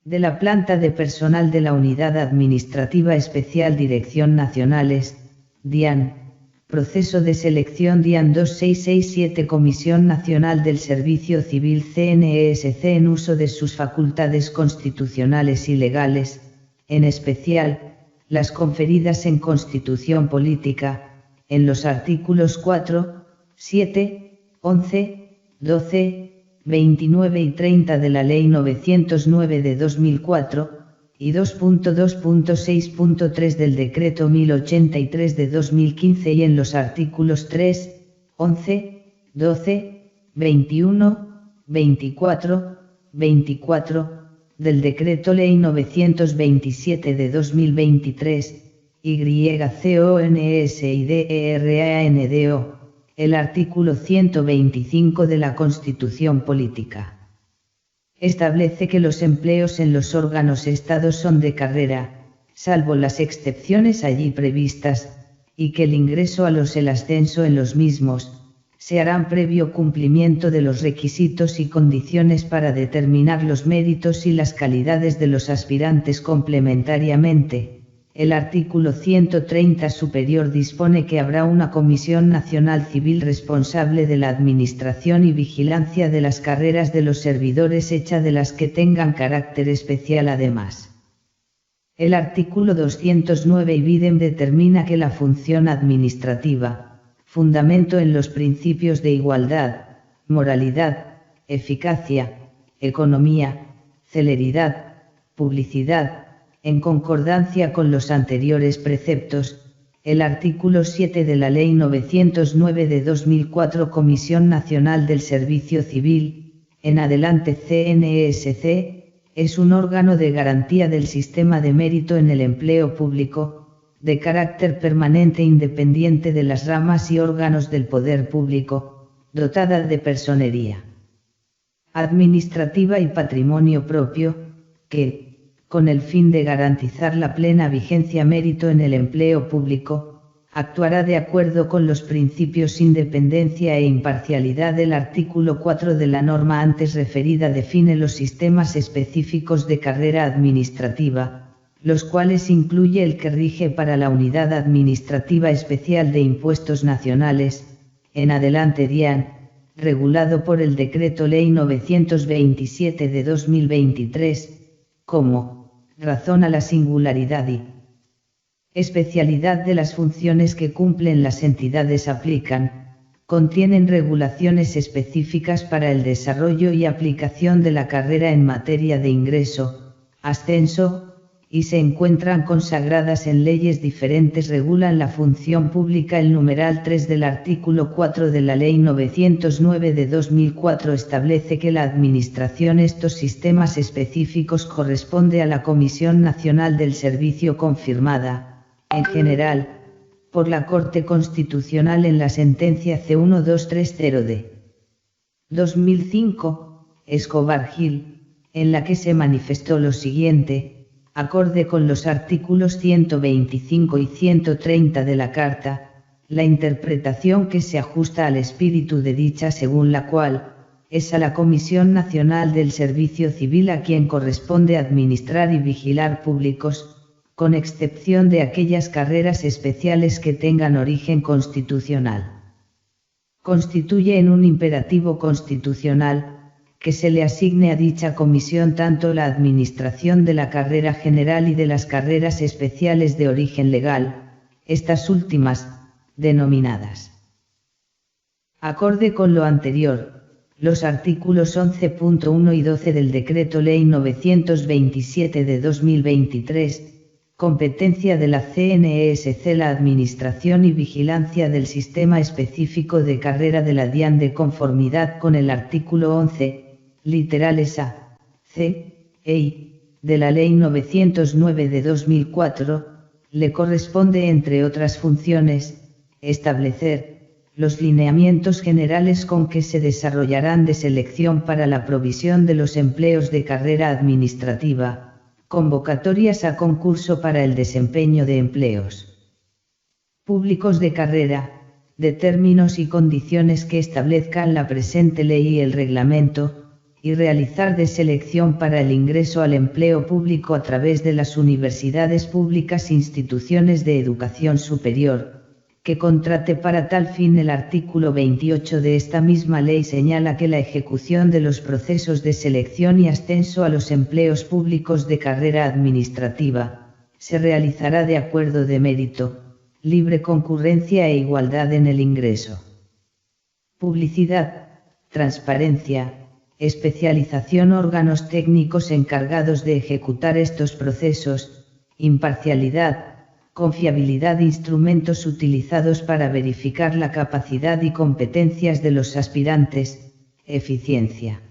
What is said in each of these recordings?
de la planta de personal de la Unidad Administrativa Especial Dirección Nacionales, DIAN, Proceso de Selección DIAN 2667 Comisión Nacional del Servicio Civil CNESC en uso de sus facultades constitucionales y legales, en especial, las conferidas en Constitución Política, en los artículos 4, 7, 11, 12, 29 y 30 de la Ley 909 de 2004, y 2.2.6.3 del Decreto 1083 de 2015 y en los artículos 3, 11, 12, 21, 24, 24, del Decreto Ley 927 de 2023, YCONSIDERANDO, el artículo 125 de la Constitución Política. Establece que los empleos en los órganos estados son de carrera, salvo las excepciones allí previstas, y que el ingreso a los el ascenso en los mismos, se harán previo cumplimiento de los requisitos y condiciones para determinar los méritos y las calidades de los aspirantes complementariamente. El artículo 130 superior dispone que habrá una Comisión Nacional Civil responsable de la administración y vigilancia de las carreras de los servidores hecha de las que tengan carácter especial además. El artículo 209 ibidem determina que la función administrativa, fundamento en los principios de igualdad, moralidad, eficacia, economía, celeridad, publicidad, en concordancia con los anteriores preceptos, el artículo 7 de la Ley 909 de 2004 Comisión Nacional del Servicio Civil, en adelante CNESC, es un órgano de garantía del sistema de mérito en el empleo público, de carácter permanente e independiente de las ramas y órganos del poder público, dotada de personería administrativa y patrimonio propio, que, con el fin de garantizar la plena vigencia mérito en el empleo público, actuará de acuerdo con los principios independencia e imparcialidad. El artículo 4 de la norma antes referida define los sistemas específicos de carrera administrativa, los cuales incluye el que rige para la Unidad Administrativa Especial de Impuestos Nacionales, en adelante DIAN, regulado por el Decreto Ley 927 de 2023, como razón a la singularidad y especialidad de las funciones que cumplen las entidades aplican, contienen regulaciones específicas para el desarrollo y aplicación de la carrera en materia de ingreso, ascenso, y se encuentran consagradas en leyes diferentes. Regulan la función pública. El numeral 3 del artículo 4 de la Ley 909 de 2004 establece que la administración estos sistemas específicos corresponde a la Comisión Nacional del Servicio confirmada, en general, por la Corte Constitucional en la sentencia C1230 de 2005, Escobar Gil, en la que se manifestó lo siguiente: acorde con los artículos 125 y 130 de la Carta, la interpretación que se ajusta al espíritu de dicha, según la cual, es a la Comisión Nacional del Servicio Civil a quien corresponde administrar y vigilar públicos, con excepción de aquellas carreras especiales que tengan origen constitucional. Constituye en un imperativo constitucional, que se le asigne a dicha comisión tanto la administración de la carrera general y de las carreras especiales de origen legal, estas últimas, denominadas. Acorde con lo anterior, los artículos 11.1 y 12 del Decreto Ley 927 de 2023, competencia de la CNESC, la administración y vigilancia del sistema específico de carrera de la DIAN de conformidad con el artículo 11, literales A, C, e I, de la Ley 909 de 2004, le corresponde, entre otras funciones, establecer los lineamientos generales con que se desarrollarán de selección para la provisión de los empleos de carrera administrativa, convocatorias a concurso para el desempeño de empleos públicos de carrera, de términos y condiciones que establezcan la presente ley y el reglamento, y realizar de selección para el ingreso al empleo público a través de las universidades públicas e instituciones de educación superior, que contrate para tal fin. El artículo 28 de esta misma ley señala que la ejecución de los procesos de selección y ascenso a los empleos públicos de carrera administrativa, se realizará de acuerdo de mérito, libre concurrencia e igualdad en el ingreso. Publicidad, transparencia, especialización, órganos técnicos encargados de ejecutar estos procesos, imparcialidad, confiabilidad, instrumentos utilizados para verificar la capacidad y competencias de los aspirantes, eficiencia.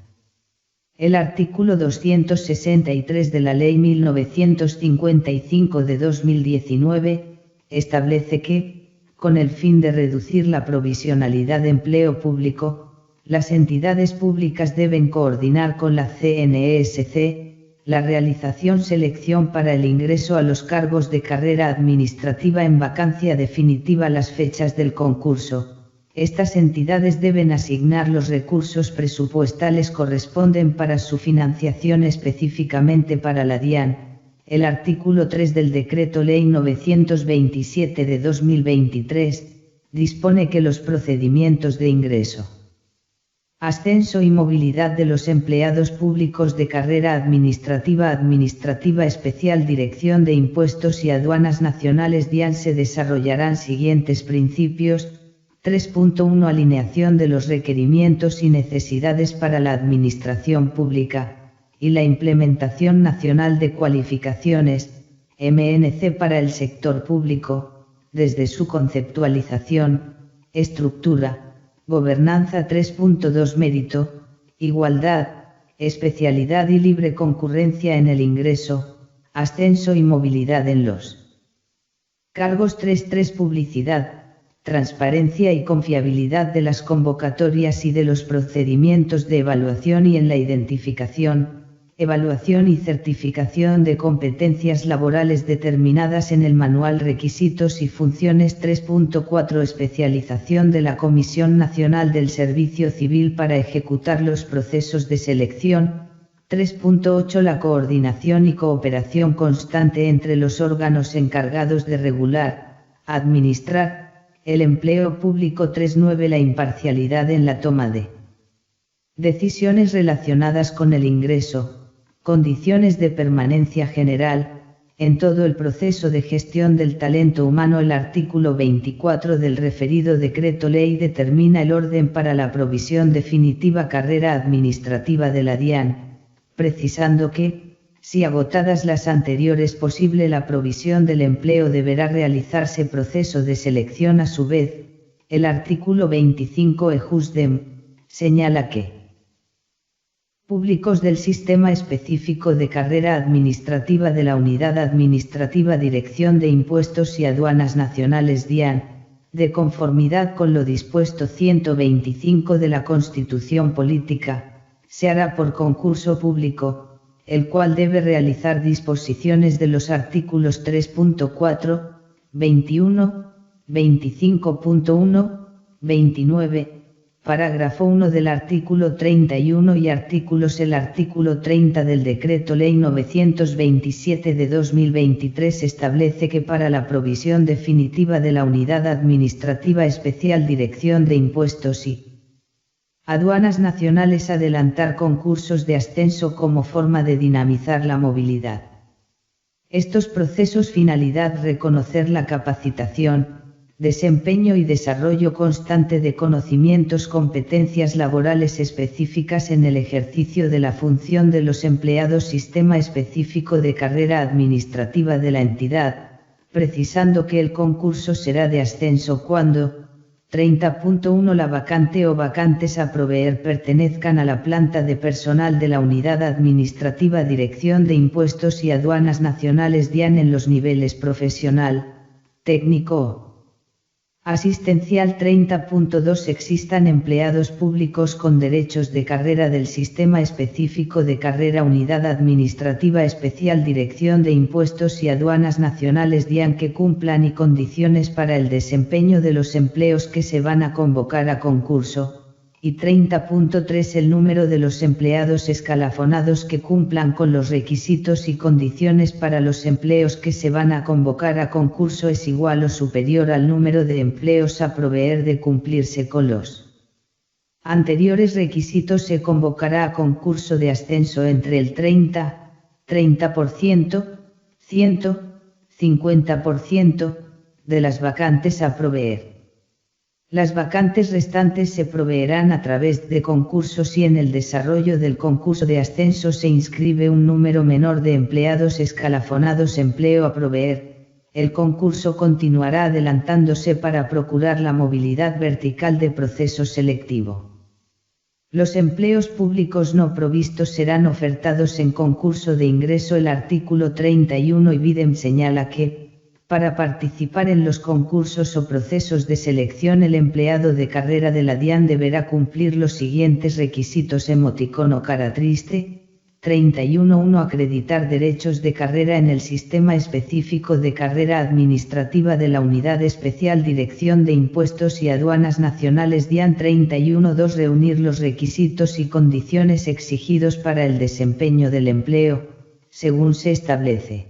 El artículo 263 de la Ley 1955 de 2019, establece que, con el fin de reducir la provisionalidad de empleo público, las entidades públicas deben coordinar con la CNESC, la realización selección para el ingreso a los cargos de carrera administrativa en vacancia definitiva. Las fechas del concurso. Estas entidades deben asignar los recursos presupuestales corresponden para su financiación específicamente para la DIAN. El artículo 3 del Decreto Ley 927 de 2023, dispone que los procedimientos de ingreso, ascenso y movilidad de los empleados públicos de carrera administrativa especial Dirección de Impuestos y Aduanas Nacionales DIAN se desarrollarán siguientes principios. 3.1 Alineación de los requerimientos y necesidades para la administración pública, y la implementación nacional de cualificaciones, MNC para el sector público, desde su conceptualización, estructura, gobernanza. 3.2 Mérito, igualdad, especialidad y libre concurrencia en el ingreso, ascenso y movilidad en los cargos. 3.3 Publicidad, transparencia y confiabilidad de las convocatorias y de los procedimientos de evaluación y en la identificación, evaluación y certificación de competencias laborales determinadas en el manual. Requisitos y funciones. 3.4 Especialización de la Comisión Nacional del Servicio Civil para ejecutar los procesos de selección. 3.8 La coordinación y cooperación constante entre los órganos encargados de regular, administrar, el empleo público. 3.9 La imparcialidad en la toma de decisiones relacionadas con el ingreso, condiciones de permanencia general, en todo el proceso de gestión del talento humano. El artículo 24 del referido decreto ley determina el orden para la provisión definitiva carrera administrativa de la DIAN, precisando que, si agotadas las anteriores posible la provisión del empleo deberá realizarse proceso de selección a su vez. El artículo 25 EJUSDEM, señala que públicos del Sistema Específico de Carrera Administrativa de la Unidad Administrativa Dirección de Impuestos y Aduanas Nacionales DIAN, de conformidad con lo dispuesto 125 de la Constitución Política, se hará por concurso público, el cual debe realizar disposiciones de los artículos 3.4, 21, 25.1, 29, parágrafo 1 del artículo 31 y artículos. El artículo 30 del Decreto Ley 927 de 2023 establece que para la provisión definitiva de la Unidad Administrativa Especial Dirección de Impuestos y Aduanas Nacionales adelantar concursos de ascenso como forma de dinamizar la movilidad. Estos procesos finalidad reconocer la capacitación, desempeño y desarrollo constante de conocimientos competencias laborales específicas en el ejercicio de la función de los empleados sistema específico de carrera administrativa de la entidad, precisando que el concurso será de ascenso cuando 30.1 la vacante o vacantes a proveer pertenezcan a la planta de personal de la Unidad Administrativa Dirección de Impuestos y Aduanas Nacionales DIAN en los niveles profesional, técnico o asistencial. 30.2 existan empleados públicos con derechos de carrera del Sistema Específico de Carrera Unidad Administrativa Especial Dirección de Impuestos y Aduanas Nacionales DIAN que cumplan y condiciones para el desempeño de los empleos que se van a convocar a concurso, y 30.3 el número de los empleados escalafonados que cumplan con los requisitos y condiciones para los empleos que se van a convocar a concurso es igual o superior al número de empleos a proveer de cumplirse con los anteriores requisitos se convocará a concurso de ascenso entre el 30%, 50% de las vacantes a proveer. Las vacantes restantes se proveerán a través de concursos y en el desarrollo del concurso de ascenso se inscribe un número menor de empleados escalafonados empleo a proveer. El concurso continuará adelantándose para procurar la movilidad vertical de proceso selectivo. Los empleos públicos no provistos serán ofertados en concurso de ingreso. El artículo 31 ibidem señala que, para participar en los concursos o procesos de selección el empleado de carrera de la DIAN deberá cumplir los siguientes requisitos: emoticono cara triste. 31.1 Acreditar derechos de carrera en el sistema específico de carrera administrativa de la Unidad Especial Dirección de Impuestos y Aduanas Nacionales DIAN. 31.2 Reunir los requisitos y condiciones exigidos para el desempeño del empleo, según se establece.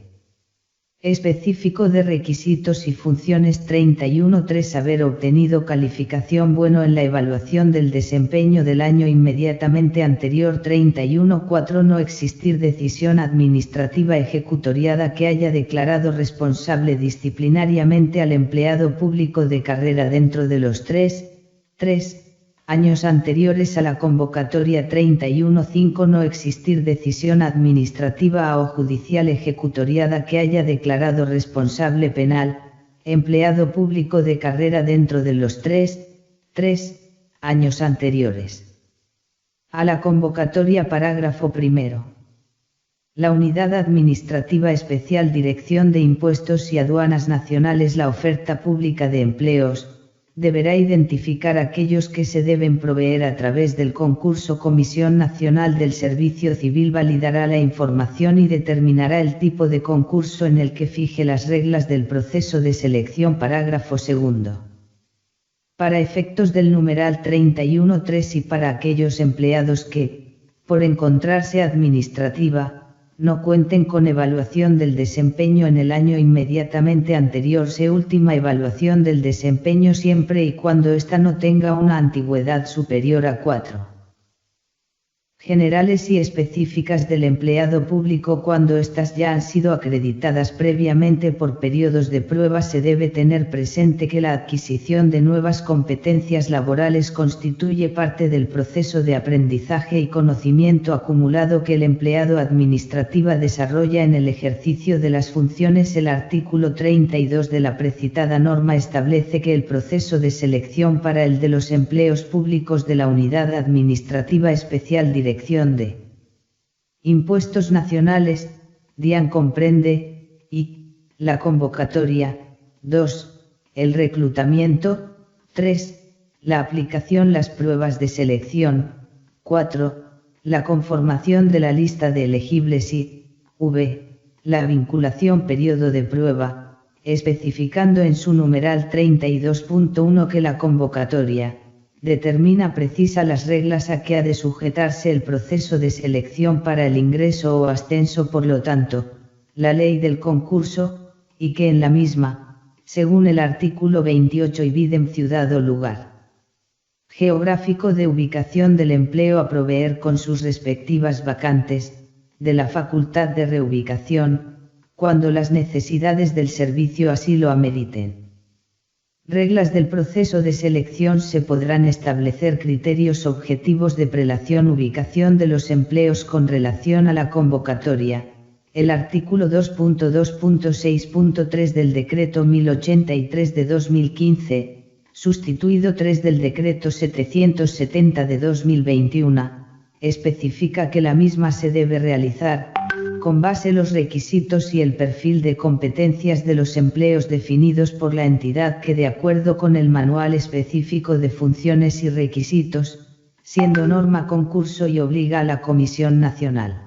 Específico de requisitos y funciones. 31.3 Haber obtenido calificación bueno en la evaluación del desempeño del año inmediatamente anterior. 31.4 No existir decisión administrativa ejecutoriada que haya declarado responsable disciplinariamente al empleado público de carrera dentro de los 3 años anteriores a la convocatoria. 31.5 No existir decisión administrativa o judicial ejecutoriada que haya declarado responsable penal, empleado público de carrera dentro de los 3 años anteriores a la convocatoria. Parágrafo primero. La Unidad Administrativa Especial Dirección de Impuestos y Aduanas Nacionales. La oferta pública de empleos deberá identificar aquellos que se deben proveer a través del concurso. Comisión Nacional del Servicio Civil validará la información y determinará el tipo de concurso en el que fije las reglas del proceso de selección. Parágrafo segundo. Para efectos del numeral 31.3 y para aquellos empleados que, por encontrarse administrativa, no cuenten con evaluación del desempeño en el año inmediatamente anterior, se última evaluación del desempeño siempre y cuando ésta no tenga una antigüedad superior a 4 generales y específicas del empleado público. Cuando éstas ya han sido acreditadas previamente por periodos de prueba, se debe tener presente que la adquisición de nuevas competencias laborales constituye parte del proceso de aprendizaje y conocimiento acumulado que el empleado administrativa desarrolla en el ejercicio de las funciones. El artículo 32 de la precitada norma establece que el proceso de selección para el de los empleos públicos de la Unidad Administrativa Especial Dirección de Impuestos Nacionales, DIAN comprende, y, la convocatoria, 2, el reclutamiento, 3, la aplicación, las pruebas de selección, 4, la conformación de la lista de elegibles y, la vinculación periodo de prueba, especificando en su numeral 32.1 que la convocatoria determina precisa las reglas a que ha de sujetarse el proceso de selección para el ingreso o ascenso. Por lo tanto, la ley del concurso, y que en la misma, según el artículo 28 ibidem ciudad o lugar geográfico de ubicación del empleo a proveer con sus respectivas vacantes, de la facultad de reubicación, cuando las necesidades del servicio así lo ameriten. Reglas del proceso de selección. Se podrán establecer criterios objetivos de prelación ubicación de los empleos con relación a la convocatoria. El artículo 2.2.6.3 del Decreto 1083 de 2015, sustituido 3 del Decreto 770 de 2021, especifica que la misma se debe realizar, con base en los requisitos y el perfil de competencias de los empleos definidos por la entidad que, de acuerdo con el Manual Específico de Funciones y Requisitos, siendo norma concurso y obliga a la Comisión Nacional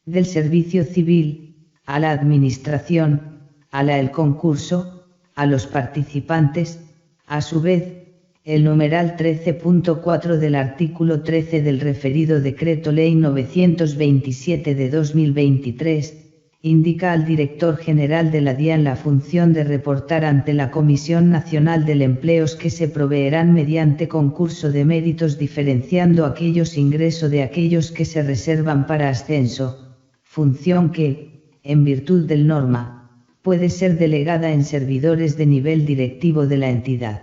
del Servicio Civil, a la Administración, el concurso, a los participantes, a su vez, el numeral 13.4 del artículo 13 del referido Decreto Ley 927 de 2023, indica al Director General de la DIAN la función de reportar ante la Comisión Nacional del Empleo que se proveerán mediante concurso de méritos diferenciando aquellos ingresos de aquellos que se reservan para ascenso, función que, en virtud del norma, puede ser delegada en servidores de nivel directivo de la entidad.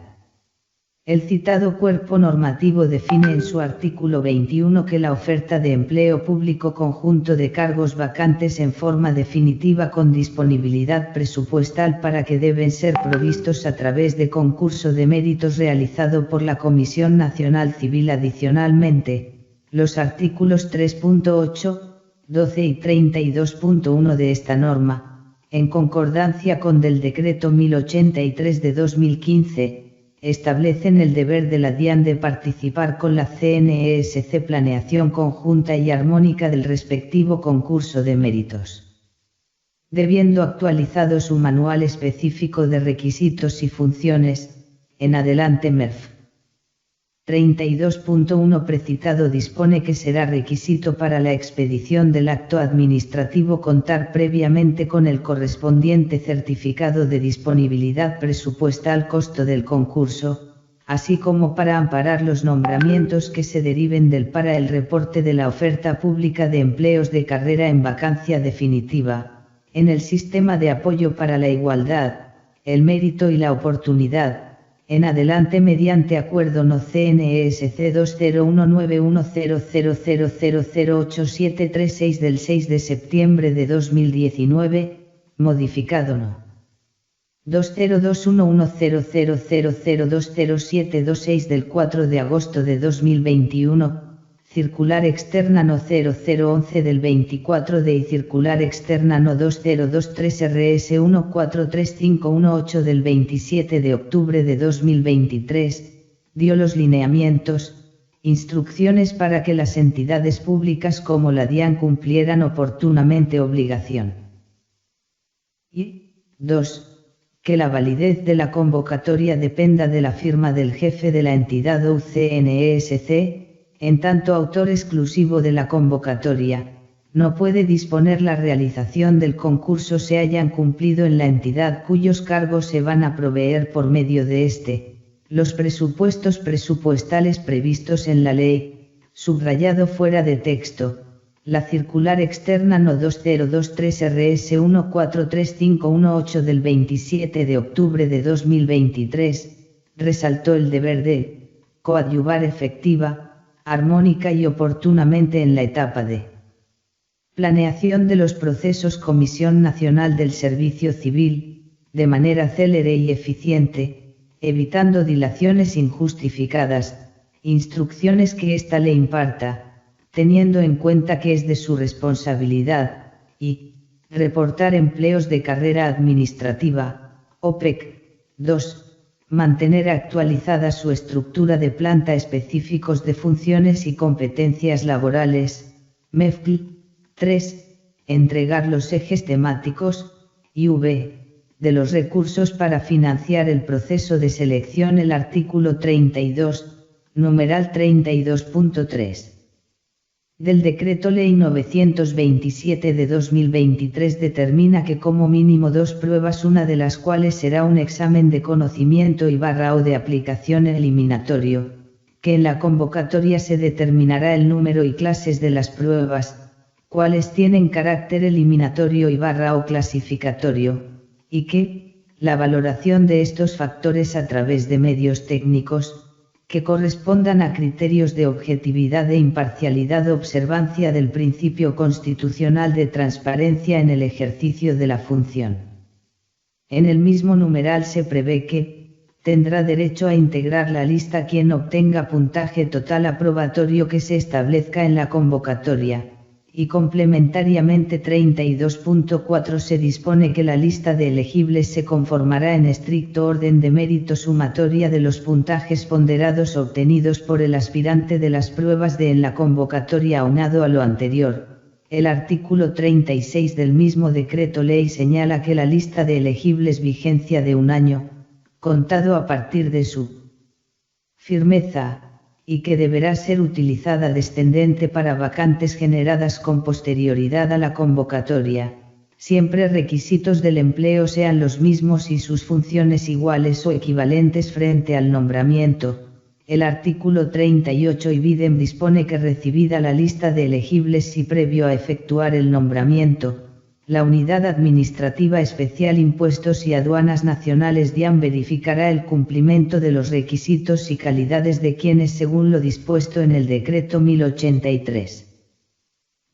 El citado cuerpo normativo define en su artículo 21 que la oferta de empleo público conjunto de cargos vacantes en forma definitiva con disponibilidad presupuestal para que deben ser provistos a través de concurso de méritos realizado por la Comisión Nacional Civil. Adicionalmente, los artículos 3.8, 12 y 32.1 de esta norma, en concordancia con del Decreto 1083 de 2015, establecen el deber de la DIAN de participar con la CNESC planeación conjunta y armónica del respectivo concurso de méritos. Debiendo actualizado su manual específico de requisitos y funciones, en adelante MERF 32.1 precitado dispone que será requisito para la expedición del acto administrativo contar previamente con el correspondiente certificado de disponibilidad presupuestal costo del concurso, así como para amparar los nombramientos que se deriven del para el reporte de la oferta pública de empleos de carrera en vacancia definitiva, en el sistema de apoyo para la igualdad, el mérito y la oportunidad, en adelante mediante acuerdo no CNESC 20191000008736 del 6 de septiembre de 2019, modificado no. 20211000020726 del 4 de agosto de 2021, circular externa no 0011 del 24 de y circular externa no 2023 RS 143518 del 27 de octubre de 2023, dio los lineamientos, instrucciones para que las entidades públicas como la DIAN cumplieran oportunamente obligación. Y 2. Que la validez de la convocatoria dependa de la firma del jefe de la entidad o CNESC, en tanto autor exclusivo de la convocatoria, no puede disponer la realización del concurso se hayan cumplido en la entidad cuyos cargos se van a proveer por medio de este, los presupuestos presupuestales previstos en la ley, subrayado fuera de texto, la circular externa no 2023 RS 143518 del 27 de octubre de 2023, resaltó el deber de coadyuvar efectiva, armónica y oportunamente en la etapa de planeación de los procesos Comisión Nacional del Servicio Civil, de manera célere y eficiente, evitando dilaciones injustificadas, instrucciones que ésta le imparta, teniendo en cuenta que es de su responsabilidad, y reportar empleos de carrera administrativa, OPEC. 2. Mantener actualizada su estructura de planta específicos de funciones y competencias laborales, MEFCL. 3. Entregar los ejes temáticos, IV, de los recursos para financiar el proceso de selección. El artículo 32, numeral 32.3. del Decreto Ley 927 de 2023 determina que como mínimo 2 pruebas, una de las cuales será un examen de conocimiento o de aplicación eliminatorio, que en la convocatoria se determinará el número y clases de las pruebas, cuales tienen carácter eliminatorio o clasificatorio, y que, la valoración de estos factores a través de medios técnicos, que correspondan a criterios de objetividad e imparcialidad, observancia del principio constitucional de transparencia en el ejercicio de la función. En el mismo numeral se prevé que, tendrá derecho a integrar la lista quien obtenga puntaje total aprobatorio que se establezca en la convocatoria, y complementariamente 32.4 se dispone que la lista de elegibles se conformará en estricto orden de mérito sumatoria de los puntajes ponderados obtenidos por el aspirante de las pruebas de en la convocatoria. Aunado a lo anterior, el artículo 36 del mismo decreto ley señala que la lista de elegibles vigencia de un año, contado a partir de su firmeza, y que deberá ser utilizada descendente para vacantes generadas con posterioridad a la convocatoria, siempre requisitos del empleo sean los mismos y sus funciones iguales o equivalentes frente al nombramiento. El artículo 38 ibidem dispone que recibida la lista de elegibles y previo a efectuar el nombramiento, la Unidad Administrativa Especial Impuestos y Aduanas Nacionales DIAN verificará el cumplimiento de los requisitos y calidades de quienes según lo dispuesto en el Decreto 1083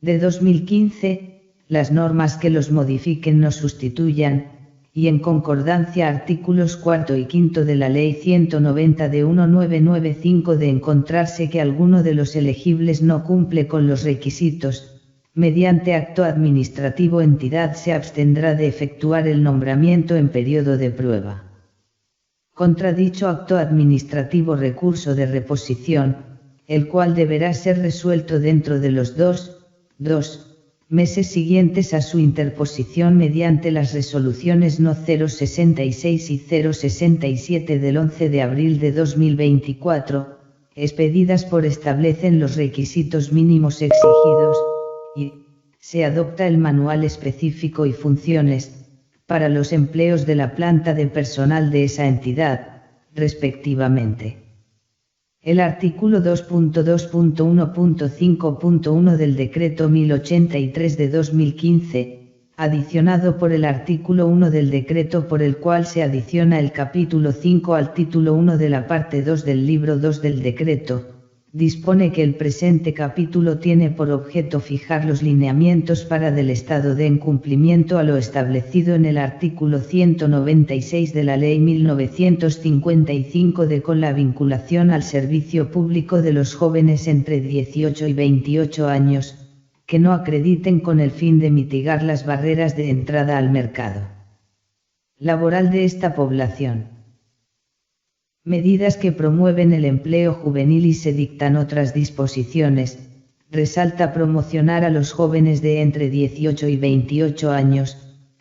de 2015, las normas que los modifiquen no sustituyan, y en concordancia artículos 4 y 5 de la Ley 190 de 1995 de encontrarse que alguno de los elegibles no cumple con los requisitos, mediante acto administrativo entidad se abstendrá de efectuar el nombramiento en periodo de prueba. Contra dicho acto administrativo recurso de reposición, el cual deberá ser resuelto dentro de los dos meses siguientes a su interposición mediante las resoluciones No. 066 y 067 del 11 de abril de 2024, expedidas por establecen los requisitos mínimos exigidos, y se adopta el manual específico y funciones, para los empleos de la planta de personal de esa entidad, respectivamente. El artículo 2.2.1.5.1 del Decreto 1083 de 2015, adicionado por el artículo 1 del decreto por el cual se adiciona el capítulo 5 al título 1 de la parte 2 del libro 2 del decreto, dispone que el presente capítulo tiene por objeto fijar los lineamientos para del estado de incumplimiento a lo establecido en el artículo 196 de la Ley 1955 con la vinculación al servicio público de los jóvenes entre 18 y 28 años, que no acrediten con el fin de mitigar las barreras de entrada al mercado laboral de esta población. Medidas que promueven el empleo juvenil y se dictan otras disposiciones, resalta promocionar a los jóvenes de entre 18 y 28 años,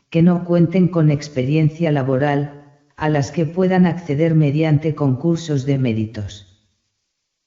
que no cuenten con experiencia laboral, a las que puedan acceder mediante concursos de méritos.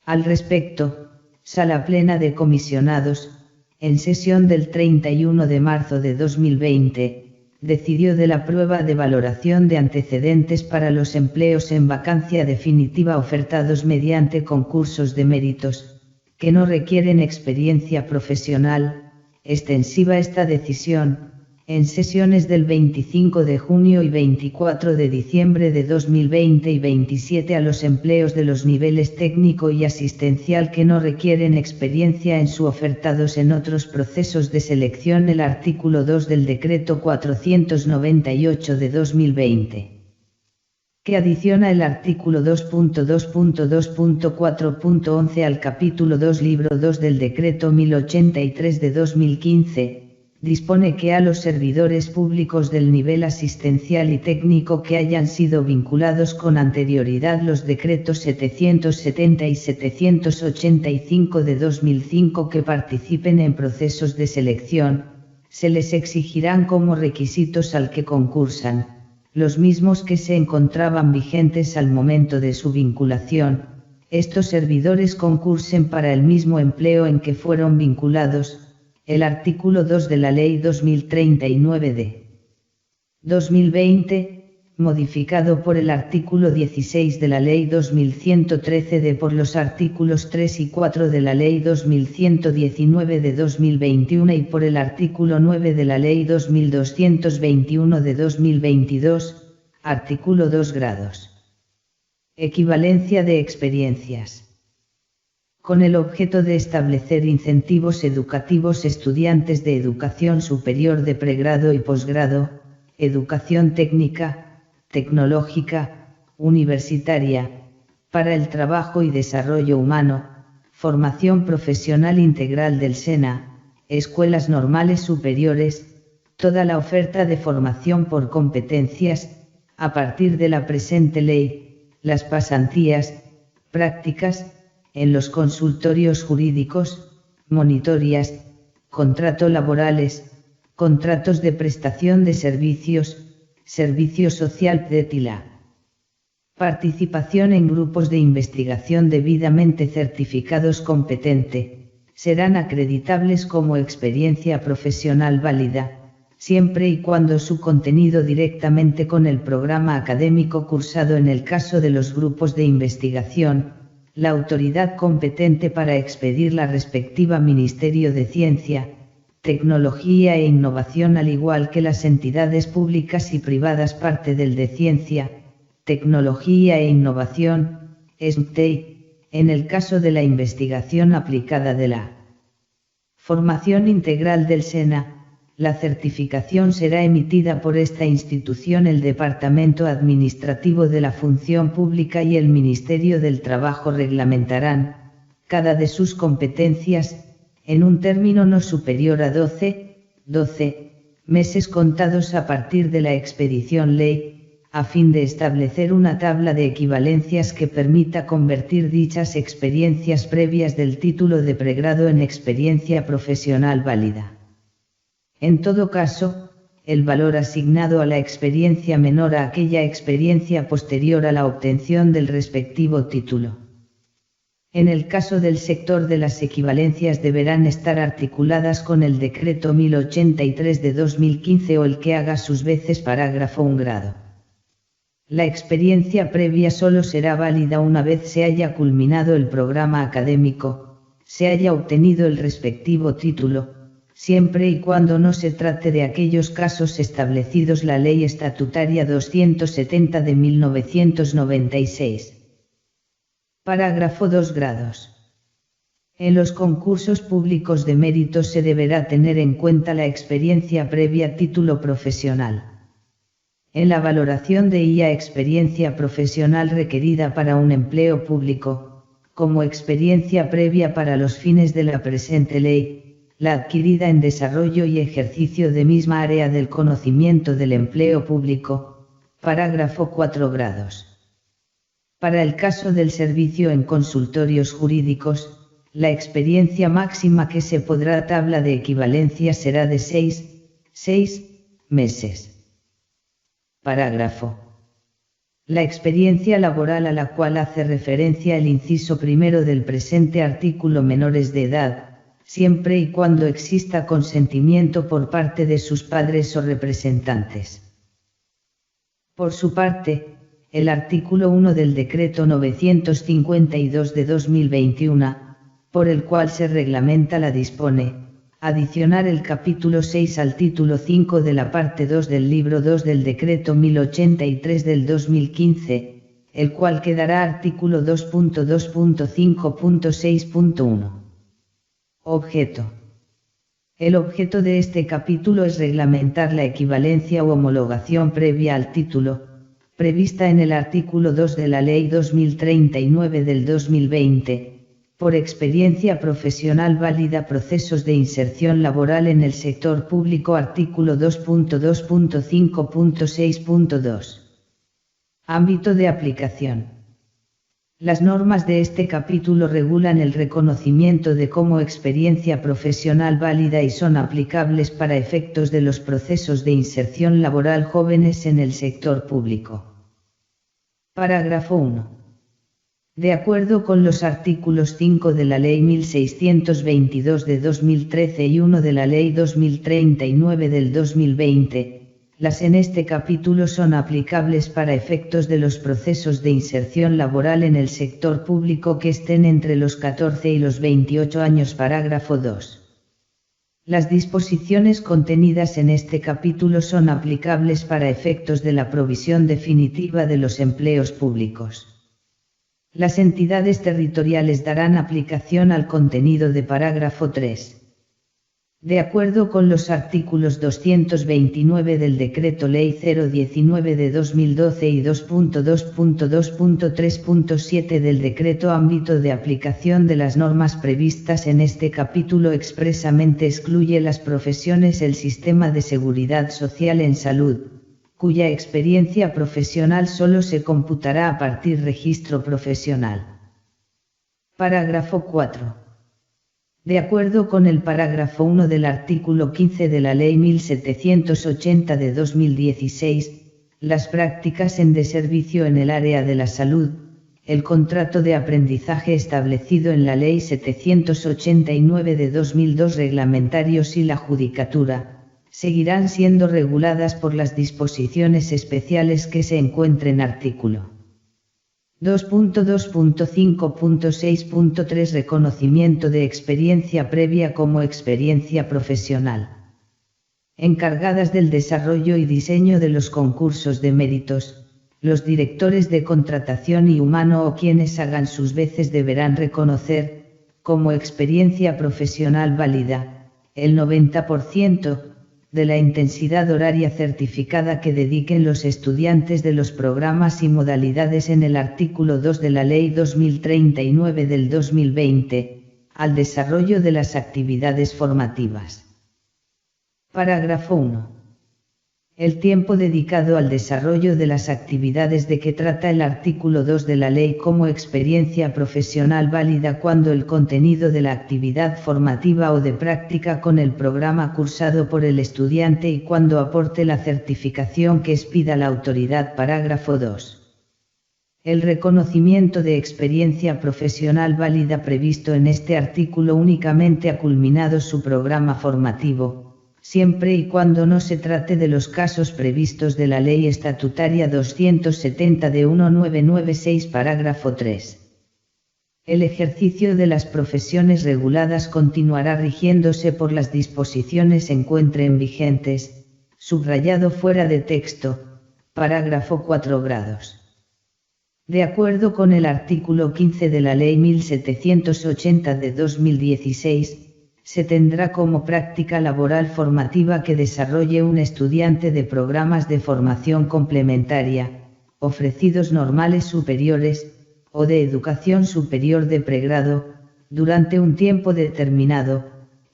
Al respecto, Sala Plena de Comisionados, en sesión del 31 de marzo de 2020, decidió de la prueba de valoración de antecedentes para los empleos en vacancia definitiva ofertados mediante concursos de méritos, que no requieren experiencia profesional, extensiva esta decisión, en sesiones del 25 de junio y 24 de diciembre de 2020 y 27 a los empleos de los niveles técnico y asistencial que no requieren experiencia en su ofertados en otros procesos de selección. El artículo 2 del Decreto 498 de 2020. Que adiciona el artículo 2.2.2.4.11 al capítulo 2 libro 2 del Decreto 1083 de 2015, dispone que a los servidores públicos del nivel asistencial y técnico que hayan sido vinculados con anterioridad los decretos 770 y 785 de 2005 que participen en procesos de selección, se les exigirán como requisitos al que concursan, los mismos que se encontraban vigentes al momento de su vinculación, estos servidores concursen para el mismo empleo en que fueron vinculados. El artículo 2 de la Ley 2039 de 2020, modificado por el artículo 16 de la Ley 2113 de por los artículos 3 y 4 de la Ley 2119 de 2021 y por el artículo 9 de la Ley 2221 de 2022, artículo 2 grados. Equivalencia de experiencias. Con el objeto de establecer incentivos educativos estudiantes de educación superior de pregrado y posgrado, educación técnica, tecnológica, universitaria, para el trabajo y desarrollo humano, formación profesional integral del SENA, escuelas normales superiores, toda la oferta de formación por competencias, a partir de la presente ley, las pasantías, prácticas, en los consultorios jurídicos, monitorías, contrato laborales, contratos de prestación de servicios, servicio social PDETILA. Participación en grupos de investigación debidamente certificados competente, serán acreditables como experiencia profesional válida, siempre y cuando su contenido directamente con el programa académico cursado. En el caso de los grupos de investigación, la autoridad competente para expedir la respectiva Ministerio de Ciencia, Tecnología e Innovación, al igual que las entidades públicas y privadas parte del de Ciencia, Tecnología e Innovación, SMTEI, en el caso de la investigación aplicada de la formación integral del SENA. La certificación será emitida por esta institución, el Departamento Administrativo de la Función Pública y el Ministerio del Trabajo reglamentarán, cada de sus competencias, en un término no superior a 12 meses contados a partir de la expedición ley, a fin de establecer una tabla de equivalencias que permita convertir dichas experiencias previas del título de pregrado en experiencia profesional válida. En todo caso, el valor asignado a la experiencia menor a aquella experiencia posterior a la obtención del respectivo título. En el caso del sector de las equivalencias deberán estar articuladas con el Decreto 1083 de 2015 o el que haga sus veces parágrafo 1 grado. La experiencia previa solo será válida una vez se haya culminado el programa académico, se haya obtenido el respectivo título, siempre y cuando no se trate de aquellos casos establecidos la Ley Estatutaria 270 de 1996. Parágrafo 2 grados. En los concursos públicos de mérito se deberá tener en cuenta la experiencia previa título profesional. En la valoración de IA experiencia profesional requerida para un empleo público, como experiencia previa para los fines de la presente ley, la adquirida en desarrollo y ejercicio de misma área del conocimiento del empleo público, parágrafo 4 grados. Para el caso del servicio en consultorios jurídicos, la experiencia máxima que se podrá tabla de equivalencia será de 6 meses. Parágrafo. La experiencia laboral a la cual hace referencia el inciso primero del presente artículo menores de edad, siempre y cuando exista consentimiento por parte de sus padres o representantes. Por su parte, el artículo 1 del Decreto 952 de 2021, por el cual se reglamenta la dispone, adicionar el capítulo 6 al título 5 de la parte 2 del libro 2 del Decreto 1083 del 2015, el cual quedará artículo 2.2.5.6.1. Objeto. El objeto de este capítulo es reglamentar la equivalencia u homologación previa al título, prevista en el artículo 2 de la Ley 2039 del 2020, por experiencia profesional válida, procesos de inserción laboral en el sector público. Artículo 2.2.5.6.2. Ámbito de aplicación. Las normas de este capítulo regulan el reconocimiento de como experiencia profesional válida y son aplicables para efectos de los procesos de inserción laboral jóvenes en el sector público. Parágrafo 1. De acuerdo con los artículos 5 de la Ley 1622 de 2013 y 1 de la Ley 2039 del 2020, las en este capítulo son aplicables para efectos de los procesos de inserción laboral en el sector público que estén entre los 14 y los 28 años. Parágrafo 2. Las disposiciones contenidas en este capítulo son aplicables para efectos de la provisión definitiva de los empleos públicos. Las entidades territoriales darán aplicación al contenido de parágrafo 3. De acuerdo con los artículos 229 del Decreto Ley 019 de 2012 y 2.2.2.3.7 del Decreto Ámbito de aplicación de las normas previstas en este capítulo, expresamente excluye las profesiones el sistema de seguridad social en salud, cuya experiencia profesional solo se computará a partir registro profesional. Parágrafo 4. De acuerdo con el parágrafo 1 del artículo 15 de la Ley 1780 de 2016, las prácticas en deservicio en el área de la salud, el contrato de aprendizaje establecido en la Ley 789 de 2002 reglamentarios y la judicatura, seguirán siendo reguladas por las disposiciones especiales que se encuentren artículo 2.2.5.6.3 Reconocimiento de experiencia previa como experiencia profesional. Encargadas del desarrollo y diseño de los concursos de méritos, los directores de contratación y humano o quienes hagan sus veces deberán reconocer, como experiencia profesional válida, el 90% de la intensidad horaria certificada que dediquen los estudiantes de los programas y modalidades en el artículo 2 de la Ley 2039 del 2020, al desarrollo de las actividades formativas. Parágrafo 1. El tiempo dedicado al desarrollo de las actividades de que trata el artículo 2 de la ley como experiencia profesional válida cuando el contenido de la actividad formativa o de práctica con el programa cursado por el estudiante y cuando aporte la certificación que expida la autoridad. Parágrafo 2. El reconocimiento de experiencia profesional válida previsto en este artículo únicamente ha culminado su programa formativo, siempre y cuando no se trate de los casos previstos de la Ley Estatutaria 270 de 1996 parágrafo 3. El ejercicio de las profesiones reguladas continuará rigiéndose por las disposiciones se encuentren vigentes, subrayado fuera de texto, parágrafo 4 grados. De acuerdo con el artículo 15 de la Ley 1780 de 2016, se tendrá como práctica laboral formativa que desarrolle un estudiante de programas de formación complementaria, ofrecidos normales superiores, o de educación superior de pregrado, durante un tiempo determinado,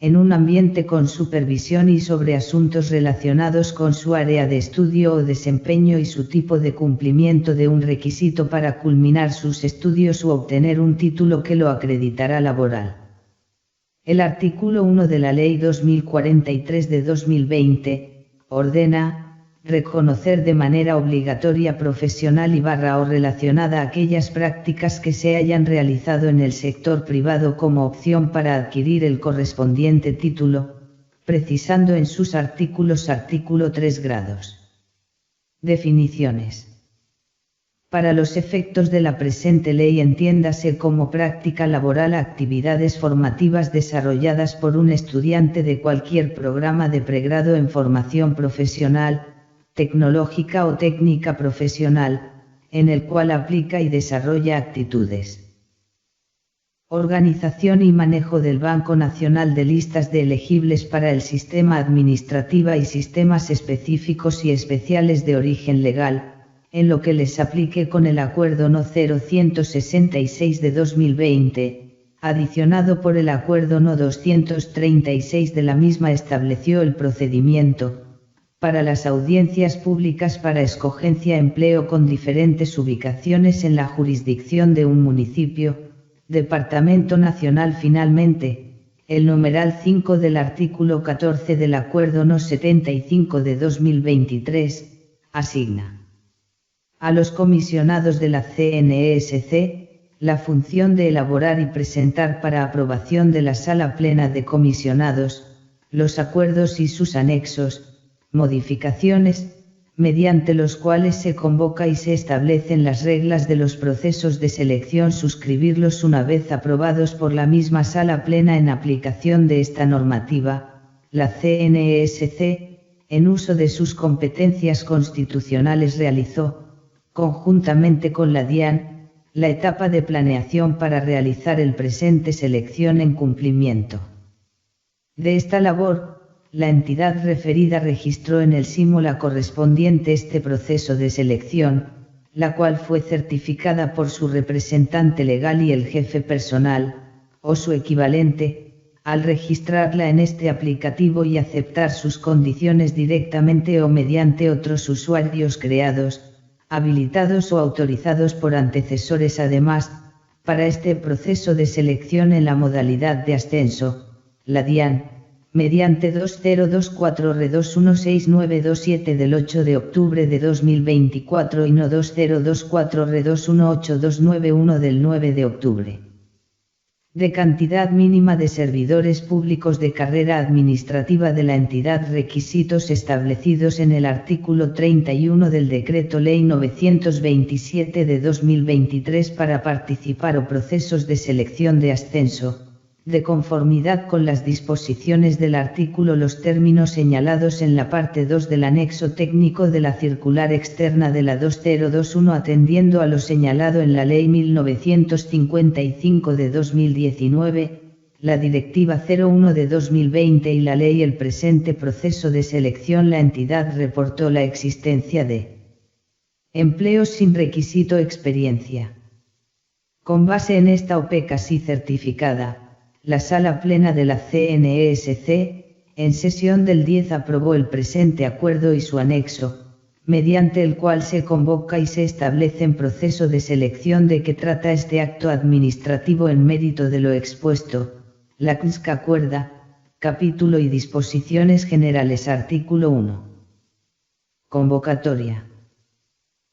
en un ambiente con supervisión y sobre asuntos relacionados con su área de estudio o desempeño y su tipo de cumplimiento de un requisito para culminar sus estudios u obtener un título que lo acreditará laboral. El artículo 1 de la Ley 2043 de 2020, ordena, reconocer de manera obligatoria profesional o relacionada a aquellas prácticas que se hayan realizado en el sector privado como opción para adquirir el correspondiente título, precisando en sus artículos artículo 3 grados. Definiciones. Para los efectos de la presente ley entiéndase como práctica laboral actividades formativas desarrolladas por un estudiante de cualquier programa de pregrado en formación profesional, tecnológica o técnica profesional, en el cual aplica y desarrolla actitudes. Organización y manejo del Banco Nacional de Listas de Elegibles para el Sistema Administrativa y sistemas específicos y especiales de origen legal, en lo que les aplique con el Acuerdo No. 0166 de 2020, adicionado por el Acuerdo No. 236 de la misma estableció el procedimiento, para las audiencias públicas para escogencia empleo con diferentes ubicaciones en la jurisdicción de un municipio, Departamento Nacional. Finalmente, el numeral 5 del artículo 14 del Acuerdo No. 75 de 2023, asigna a los comisionados de la CNESC, la función de elaborar y presentar para aprobación de la Sala Plena de Comisionados, los acuerdos y sus anexos, modificaciones, mediante los cuales se convoca y se establecen las reglas de los procesos de selección, suscribirlos una vez aprobados por la misma Sala Plena en aplicación de esta normativa, la CNESC, en uso de sus competencias constitucionales realizó, conjuntamente con la DIAN, la etapa de planeación para realizar el presente selección en cumplimiento de esta labor, la entidad referida registró en el SIMO la correspondiente este proceso de selección, la cual fue certificada por su representante legal y el jefe personal, o su equivalente, al registrarla en este aplicativo y aceptar sus condiciones directamente o mediante otros usuarios creados, habilitados o autorizados por antecesores. Además, para este proceso de selección en la modalidad de ascenso, la DIAN mediante 2024-re-216927 del 8 de octubre de 2024 y no 2024-re-218291 del 9 de octubre. De cantidad mínima de servidores públicos de carrera administrativa de la entidad, requisitos establecidos en el artículo 31 del Decreto Ley 927 de 2023 para participar o procesos de selección de ascenso, de conformidad con las disposiciones del artículo. Los términos señalados en la parte 2 del anexo técnico de la circular externa de la 2021, atendiendo a lo señalado en la Ley 1955 de 2019, la Directiva 01 de 2020 y la Ley. El presente proceso de selección, la entidad reportó la existencia de empleos sin requisito experiencia. Con base en esta OPE casi certificada, la Sala Plena de la CNESC, en sesión del 10, aprobó el presente acuerdo y su anexo, mediante el cual se convoca y se establece en proceso de selección de que trata este acto administrativo en mérito de lo expuesto. La CNSC acuerda, capítulo y disposiciones generales. Artículo 1. Convocatoria.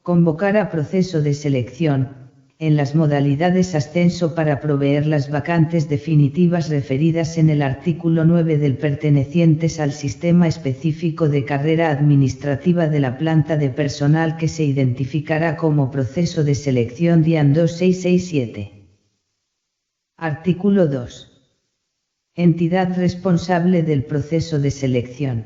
Convocar a proceso de selección, en las modalidades ascenso, para proveer las vacantes definitivas referidas en el artículo 9 del pertenecientes al sistema específico de carrera administrativa de la planta de personal, que se identificará como proceso de selección DIAN 2667. Artículo 2. Entidad responsable del proceso de selección.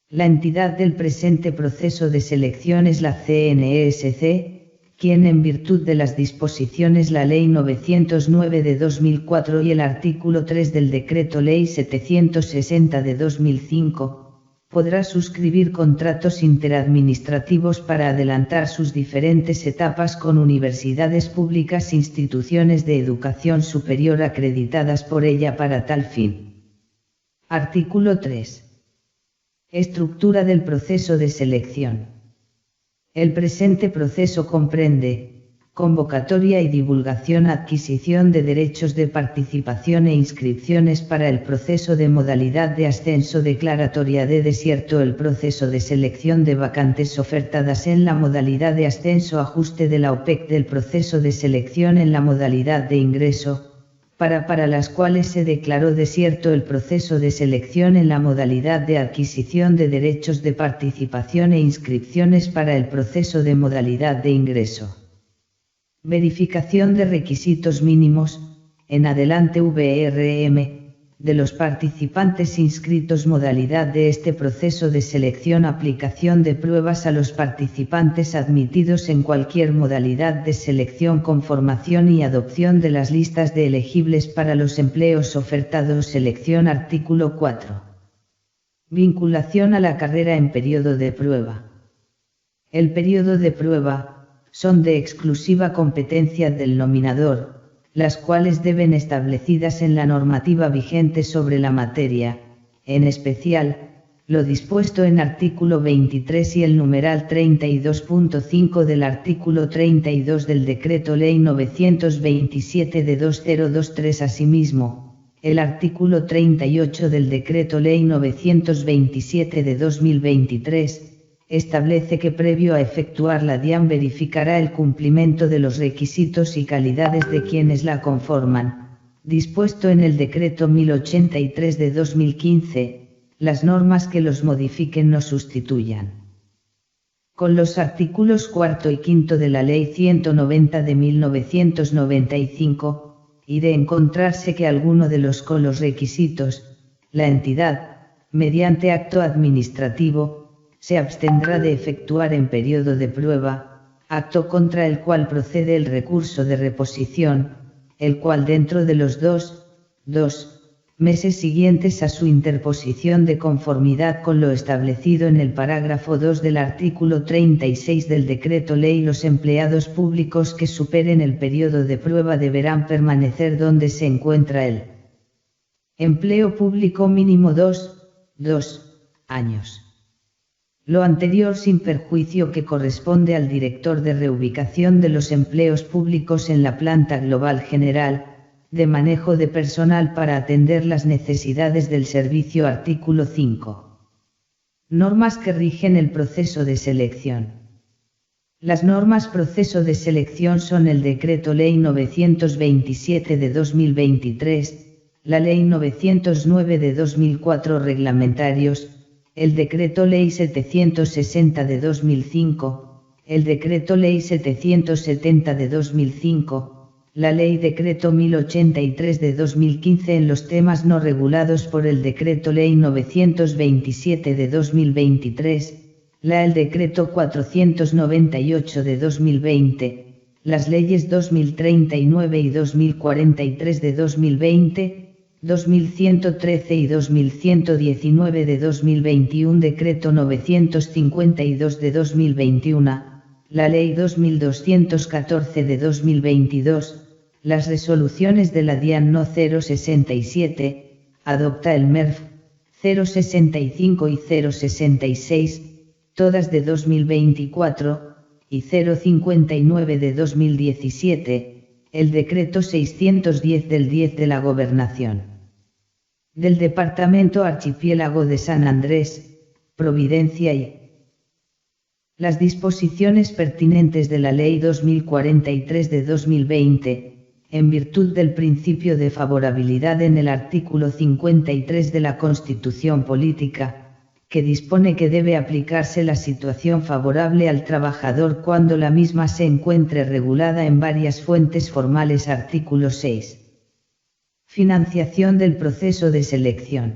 La entidad del presente proceso de selección es la CNESC, quien, en virtud de las disposiciones la Ley 909 de 2004 y el artículo 3 del Decreto Ley 760 de 2005, podrá suscribir contratos interadministrativos para adelantar sus diferentes etapas con universidades públicas, instituciones de educación superior acreditadas por ella para tal fin. Artículo 3. Estructura del proceso de selección. El presente proceso comprende convocatoria y divulgación, adquisición de derechos de participación e inscripciones para el proceso de modalidad de ascenso, declaratoria de desierto, el proceso de selección de vacantes ofertadas en la modalidad de ascenso, ajuste de la OPEC del proceso de selección en la modalidad de ingreso, para las cuales se declaró desierto el proceso de selección en la modalidad de adquisición de derechos de participación e inscripciones para el proceso de modalidad de ingreso. Verificación de requisitos mínimos, en adelante VRM, de los participantes inscritos. Modalidad de este proceso de selección: aplicación de pruebas a los participantes admitidos en cualquier modalidad de selección, conformación y adopción de las listas de elegibles para los empleos ofertados. Selección. Artículo 4. Vinculación a la carrera en periodo de prueba. El periodo de prueba son de exclusiva competencia del nominador, las cuales deben establecidas en la normativa vigente sobre la materia, en especial, lo dispuesto en artículo 23 y el numeral 32.5 del artículo 32 del Decreto Ley 927 de 2023. Asimismo, el artículo 38 del Decreto Ley 927 de 2023, establece que previo a efectuar la DIAN verificará el cumplimiento de los requisitos y calidades de quienes la conforman, dispuesto en el Decreto 1083 de 2015, las normas que los modifiquen no sustituyan. Con los artículos 4 y 5 de la Ley 190 de 1995, y de encontrarse que alguno de los requisitos, la entidad, mediante acto administrativo, se abstendrá de efectuar en periodo de prueba, acto contra el cual procede el recurso de reposición, el cual dentro de los dos meses siguientes a su interposición, de conformidad con lo establecido en el parágrafo 2 del artículo 36 del Decreto Ley, los empleados públicos que superen el periodo de prueba deberán permanecer donde se encuentra el empleo público mínimo 2 años. Lo anterior sin perjuicio que corresponde al director de reubicación de los empleos públicos en la planta global general, de manejo de personal para atender las necesidades del servicio. Artículo 5. Normas que rigen el proceso de selección. Las normas proceso de selección son el Decreto Ley 927 de 2023, la Ley 909 de 2004 reglamentarios, el Decreto Ley 760 de 2005, el Decreto Ley 770 de 2005, la Ley Decreto 1083 de 2015 en los temas no regulados por el Decreto Ley 927 de 2023, el Decreto 498 de 2020, las leyes 2039 y 2043 de 2020, 2113 y 2119 de 2021, Decreto 952 de 2021, la Ley 2214 de 2022, las resoluciones de la DIAN No 067, adopta el MERF 065 y 066, todas de 2024, y 059 de 2017, el Decreto 610 del 10 de la Gobernación del Departamento Archipiélago de San Andrés, Providencia y las disposiciones pertinentes de la Ley 2043 de 2020, en virtud del principio de favorabilidad en el artículo 53 de la Constitución Política, que dispone que debe aplicarse la situación favorable al trabajador cuando la misma se encuentre regulada en varias fuentes formales. Artículo 6. Financiación del proceso de selección.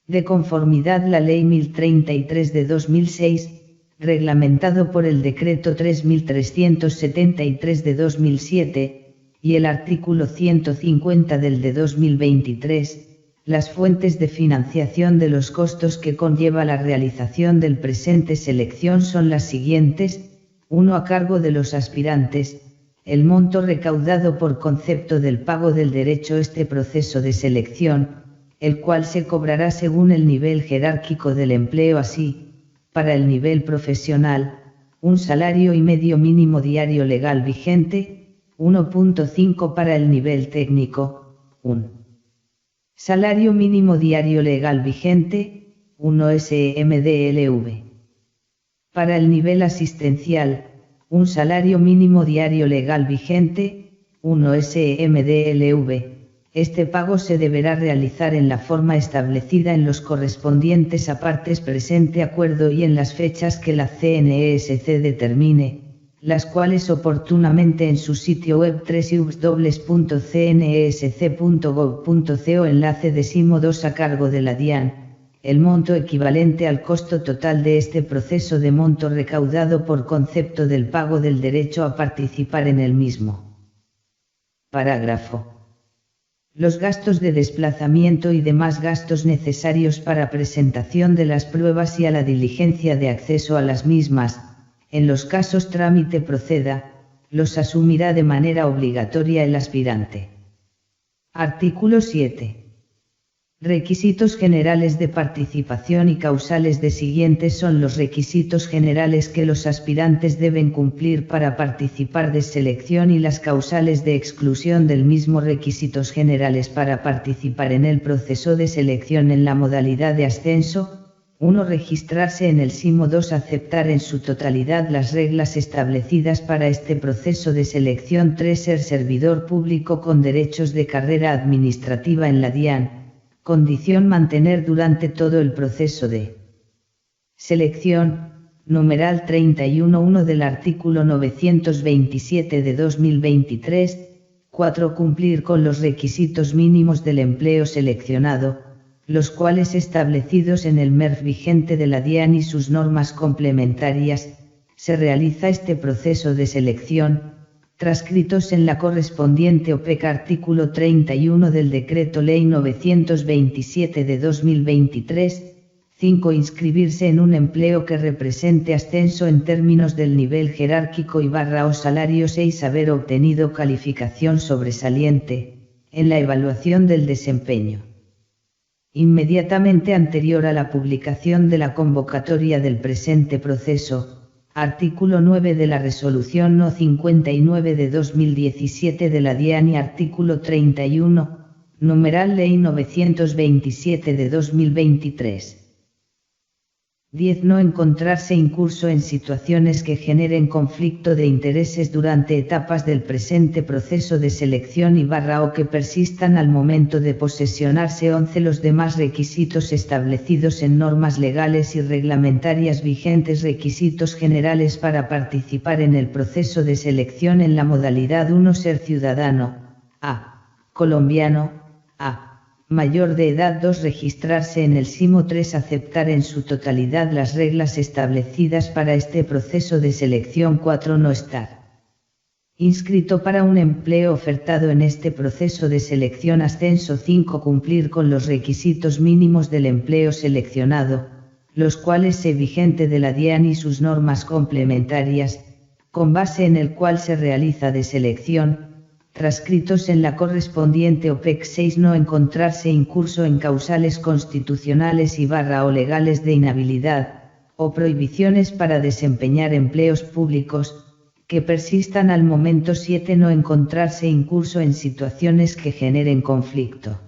De conformidad la Ley 1033 de 2006, reglamentado por el Decreto 3373 de 2007, y el artículo 150 del de 2023, las fuentes de financiación de los costos que conlleva la realización del presente selección son las siguientes: 1. A cargo de los aspirantes, el monto recaudado por concepto del pago del derecho a este proceso de selección, el cual se cobrará según el nivel jerárquico del empleo. Así, para el nivel profesional, un salario y medio mínimo diario legal vigente, 1.5 para el nivel técnico, un salario mínimo diario legal vigente, 1 SMDLV. Para el nivel asistencial, un salario mínimo diario legal vigente, 1 SMDLV. Este pago se deberá realizar en la forma establecida en los correspondientes apartes presente acuerdo y en las fechas que la CNESC determine, las cuales oportunamente en su sitio web www.cnesc.gov.co enlace 2 a cargo de la DIAN, el monto equivalente al costo total de este proceso de monto recaudado por concepto del pago del derecho a participar en el mismo. Parágrafo. Los gastos de desplazamiento y demás gastos necesarios para presentación de las pruebas y a la diligencia de acceso a las mismas, en los casos trámite proceda, los asumirá de manera obligatoria el aspirante. Artículo 7. Requisitos generales de participación y causales de siguientes son los requisitos generales que los aspirantes deben cumplir para participar de selección y las causales de exclusión del mismo. Requisitos generales para participar en el proceso de selección en la modalidad de ascenso: 1. Registrarse en el SIMO. 2. Aceptar en su totalidad las reglas establecidas para este proceso de selección. 3. Ser servidor público con derechos de carrera administrativa en la DIAN. Condición: mantener durante todo el proceso de selección, numeral 31.1 del artículo 927 de 2023, 4. Cumplir con los requisitos mínimos del empleo seleccionado, los cuales establecidos en el MERF vigente de la DIAN y sus normas complementarias. Se realiza este proceso de selección, transcritos en la correspondiente OPEC. Artículo 31 del Decreto Ley 927 de 2023, 5. Inscribirse en un empleo que represente ascenso en términos del nivel jerárquico y / o salario. 6. Haber obtenido calificación sobresaliente, en la evaluación del desempeño. Inmediatamente anterior a la publicación de la convocatoria del presente proceso, artículo 9 de la Resolución No. 59 de 2017 de la DIAN y artículo 31, numeral Ley 927 de 2023. 10. No encontrarse incurso en situaciones que generen conflicto de intereses durante etapas del presente proceso de selección o que persistan al momento de posesionarse. 11. Los demás requisitos establecidos en normas legales y reglamentarias vigentes. Requisitos generales para participar en el proceso de selección en la modalidad 1. Ser ciudadano, a. Colombiano, a. Mayor de edad. 2. Registrarse en el SIMO. 3. Aceptar en su totalidad las reglas establecidas para este proceso de selección. 4. No estar inscrito para un empleo ofertado en este proceso de selección. Ascenso. 5. Cumplir con los requisitos mínimos del empleo seleccionado, los cuales se vigente de la DIAN y sus normas complementarias, con base en el cual se realiza de selección, transcritos en la correspondiente OPEC. 6. No encontrarse incurso en causales constitucionales o legales de inhabilidad, o prohibiciones para desempeñar empleos públicos, que persistan al momento. 7. No encontrarse incurso en situaciones que generen conflicto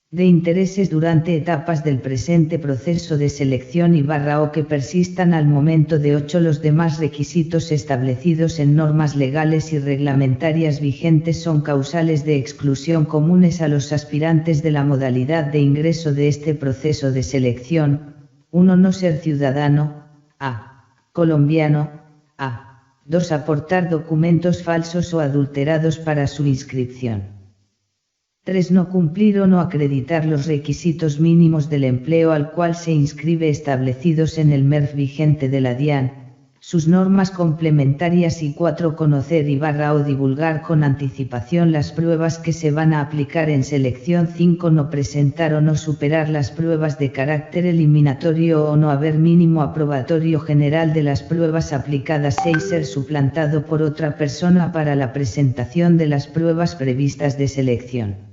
de intereses durante etapas del presente proceso de selección o que persistan al momento. de 8. Los demás requisitos establecidos en normas legales y reglamentarias vigentes son causales de exclusión comunes a los aspirantes de la modalidad de ingreso de este proceso de selección. 1. No ser ciudadano, a. Colombiano, a. 2. Aportar documentos falsos o adulterados para su inscripción. 3. No cumplir o no acreditar los requisitos mínimos del empleo al cual se inscribe establecidos en el MERF vigente de la DIAN, sus normas complementarias. Y 4. Conocer o divulgar con anticipación las pruebas que se van a aplicar en selección. 5. No presentar o no superar las pruebas de carácter eliminatorio o no haber mínimo aprobatorio general de las pruebas aplicadas. 6. Ser suplantado por otra persona para la presentación de las pruebas previstas de selección.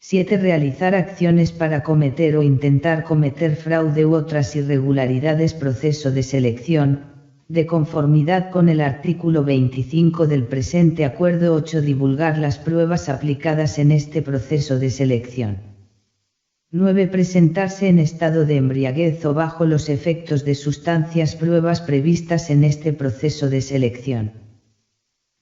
7. Realizar acciones para cometer o intentar cometer fraude u otras irregularidades. Proceso de selección, de conformidad con el artículo 25 del presente acuerdo. 8. Divulgar las pruebas aplicadas en este proceso de selección. 9. Presentarse en estado de embriaguez o bajo los efectos de sustancias. Pruebas previstas en este proceso de selección.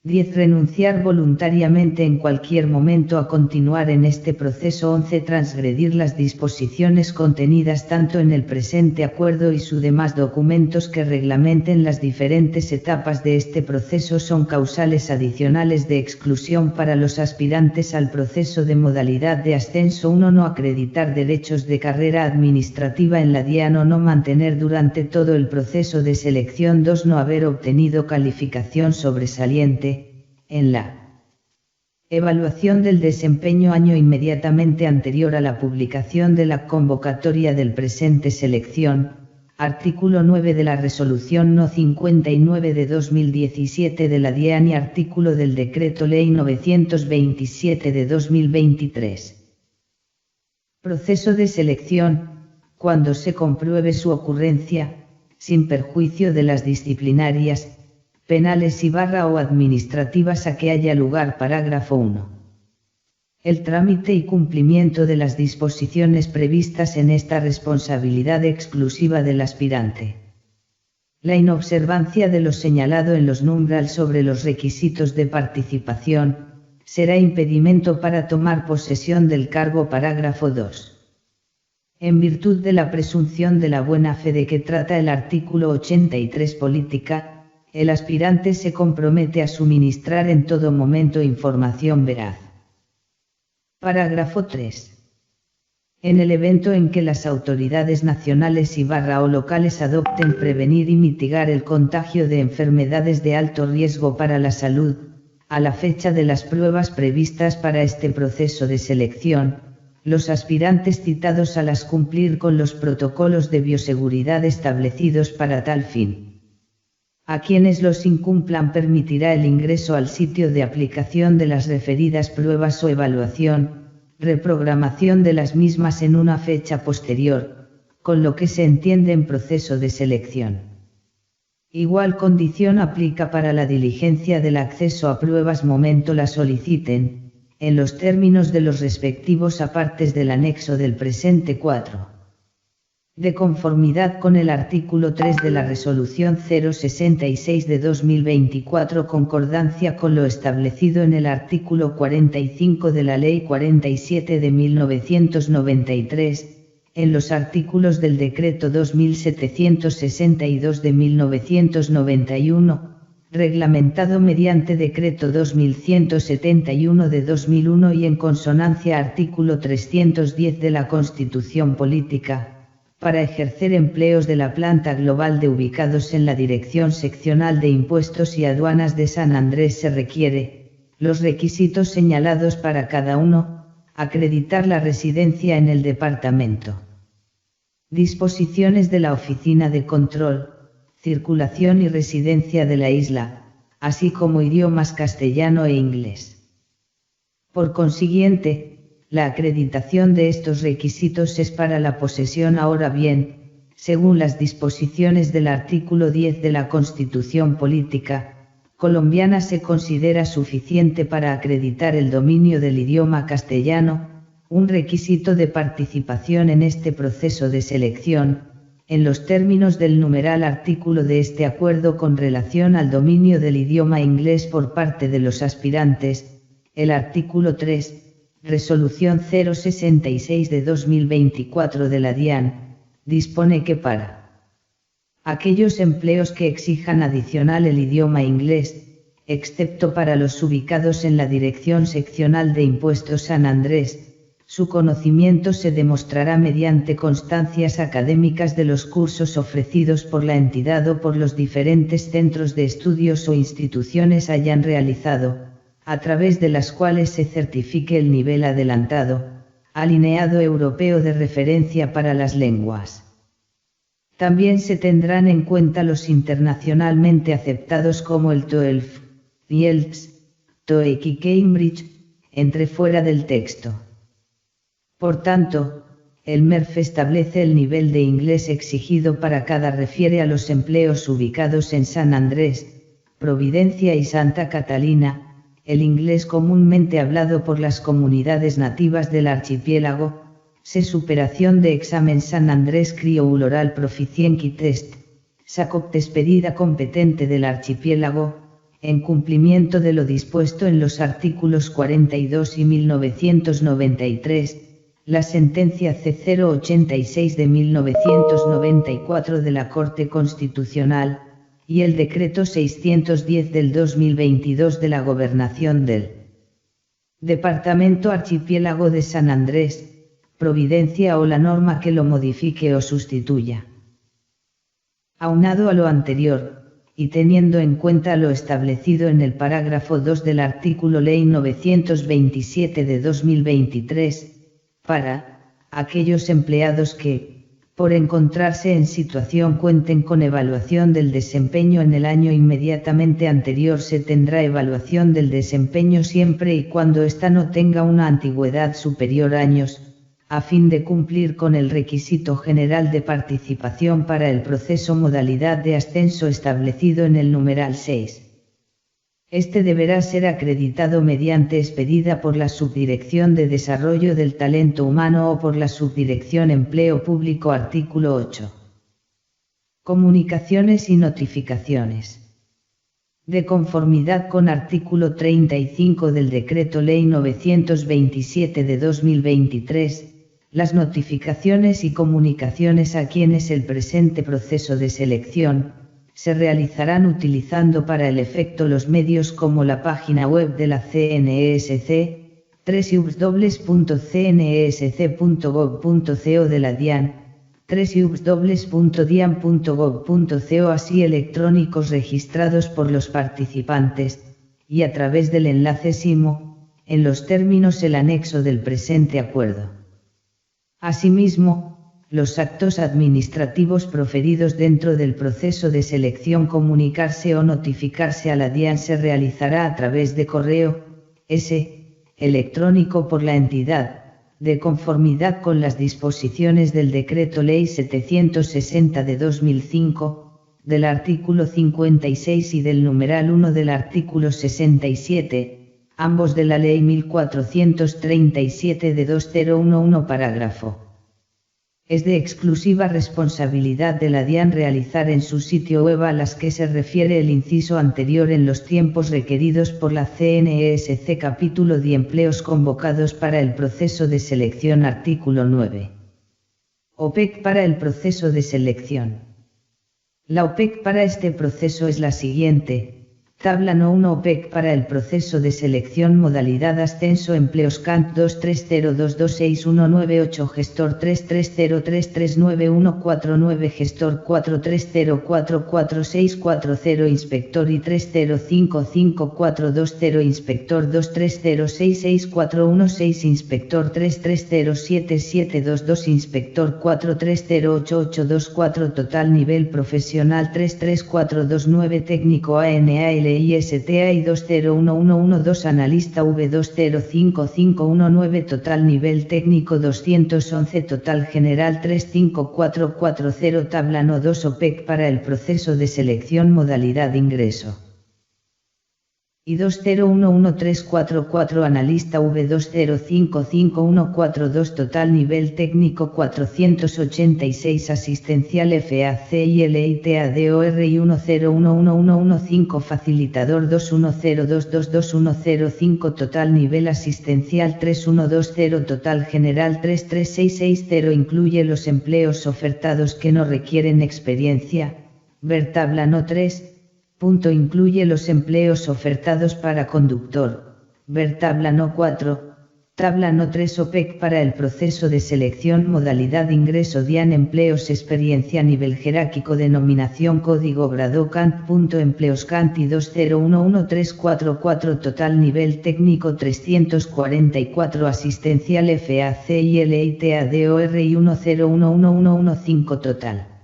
10. Renunciar voluntariamente en cualquier momento a continuar en este proceso. 11. Transgredir las disposiciones contenidas tanto en el presente acuerdo y sus demás documentos que reglamenten las diferentes etapas de este proceso son causales adicionales de exclusión para los aspirantes al proceso de modalidad de ascenso. 1. No acreditar derechos de carrera administrativa en la DIAN o no mantener durante todo el proceso de selección. 2. No haber obtenido calificación sobresaliente en la evaluación del desempeño año inmediatamente anterior a la publicación de la convocatoria del presente selección, artículo 9 de la Resolución No. 59 de 2017 de la DIAN y artículo del Decreto Ley 927 de 2023. Proceso de selección, cuando se compruebe su ocurrencia, sin perjuicio de las disciplinarias, penales o administrativas a que haya lugar. Parágrafo 1. El trámite y cumplimiento de las disposiciones previstas en esta responsabilidad exclusiva del aspirante. La inobservancia de lo señalado en los numerales sobre los requisitos de participación, será impedimento para tomar posesión del cargo. Parágrafo 2. En virtud de la presunción de la buena fe de que trata el artículo 83 política, el aspirante se compromete a suministrar en todo momento información veraz. Parágrafo 3. En el evento en que las autoridades nacionales o locales adopten prevenir y mitigar el contagio de enfermedades de alto riesgo para la salud, a la fecha de las pruebas previstas para este proceso de selección, los aspirantes citados a las cumplir con los protocolos de bioseguridad establecidos para tal fin. A quienes los incumplan permitirá el ingreso al sitio de aplicación de las referidas pruebas o evaluación, reprogramación de las mismas en una fecha posterior, con lo que se entiende en proceso de selección. Igual condición aplica para la diligencia del acceso a pruebas momento la soliciten, en los términos de los respectivos apartes del anexo del presente 4. De conformidad con el artículo 3 de la Resolución 066 de 2024, concordancia con lo establecido en el artículo 45 de la Ley 47 de 1993, en los artículos del Decreto 2762 de 1991, reglamentado mediante Decreto 2171 de 2001 y en consonancia artículo 310 de la Constitución Política, para ejercer empleos de la planta global de ubicados en la Dirección Seccional de Impuestos y Aduanas de San Andrés se requiere, los requisitos señalados para cada uno, acreditar la residencia en el departamento. Disposiciones de la Oficina de Control, Circulación y Residencia de la isla, así como idiomas castellano e inglés. Por consiguiente, la acreditación de estos requisitos es para la posesión. Ahora bien, según las disposiciones del artículo 10 de la Constitución Política colombiana, se considera suficiente para acreditar el dominio del idioma castellano, un requisito de participación en este proceso de selección, en los términos del numeral artículo de este acuerdo con relación al dominio del idioma inglés por parte de los aspirantes, el artículo 3, Resolución 066 de 2024 de la DIAN, dispone que para aquellos empleos que exijan adicional el idioma inglés, excepto para los ubicados en la Dirección Seccional de Impuestos San Andrés, su conocimiento se demostrará mediante constancias académicas de los cursos ofrecidos por la entidad o por los diferentes centros de estudios o instituciones hayan realizado, a través de las cuales se certifique el nivel adelantado, alineado europeo de referencia para las lenguas. También se tendrán en cuenta los internacionalmente aceptados como el TOEFL, IELTS, TOEIC y Cambridge, entre fuera del texto. Por tanto, el MERF establece el nivel de inglés exigido para cada refiere a los empleos ubicados en San Andrés, Providencia y Santa Catalina, el inglés comúnmente hablado por las comunidades nativas del archipiélago, se superación de examen San Andrés Crioll Oral Proficiency Test, SACOP despedida competente del archipiélago, en cumplimiento de lo dispuesto en los artículos 42 y 1993, la sentencia C086 de 1994 de la Corte Constitucional, y el decreto 610 del 2022 de la Gobernación del Departamento Archipiélago de San Andrés, Providencia o la norma que lo modifique o sustituya. Aunado a lo anterior, y teniendo en cuenta lo establecido en el parágrafo 2 del artículo Ley 927 de 2023, para aquellos empleados que, por encontrarse en situación cuenten con evaluación del desempeño en el año inmediatamente anterior, se tendrá evaluación del desempeño siempre y cuando ésta no tenga una antigüedad superior a años, a fin de cumplir con el requisito general de participación para el proceso modalidad de ascenso establecido en el numeral 6. Este deberá ser acreditado mediante expedida por la Subdirección de Desarrollo del Talento Humano o por la Subdirección Empleo Público. Artículo 8. Comunicaciones y notificaciones. De conformidad con artículo 35 del Decreto Ley 927 de 2023, las notificaciones y comunicaciones a quienes el presente proceso de selección se realizarán utilizando para el efecto los medios como la página web de la CNESC, www.cnsc.gov.co de la DIAN, www.dian.gov.co, así electrónicos registrados por los participantes, y a través del enlace SIMO, en los términos el anexo del presente acuerdo. Asimismo, los actos administrativos proferidos dentro del proceso de selección, comunicarse o notificarse a la DIAN se realizará a través de correo, electrónico por la entidad, de conformidad con las disposiciones del Decreto Ley 760 de 2005, del artículo 56 y del numeral 1 del artículo 67, ambos de la Ley 1437 de 2011 parágrafo. Es de exclusiva responsabilidad de la DIAN realizar en su sitio web a las que se refiere el inciso anterior en los tiempos requeridos por la CNESC capítulo de empleos convocados para el proceso de selección artículo 9. OPEC para el proceso de selección. La OPEC para este proceso es la siguiente. Tabla No 1 OPEC para el proceso de selección modalidad ascenso empleos CANT 230226198 gestor 330339149 gestor 430444640 inspector y 3055420 inspector 230664116 inspector 3307722 inspector 4308824 total nivel profesional 334229 técnico ANAL ISTA y 201112 analista V205519 total nivel técnico 211 total general 35440 tabla No 2 OPEC para el proceso de selección modalidad ingreso. Y 2011344 analista V205514 total nivel técnico 486 asistencial FAC y LITADOR y 1011115 facilitador 210222105 total nivel asistencial 3120 total general 33660 incluye los empleos ofertados que no requieren experiencia, ver tabla No 3. Incluye los empleos ofertados para conductor, ver tabla No 4, tabla No 3 OPEC para el proceso de selección modalidad ingreso DIAN empleos experiencia nivel jerárquico denominación código grado CANT. Empleos CANT y 2011344 total nivel técnico 344 asistencial FAC y LITADOR y 1011115 total.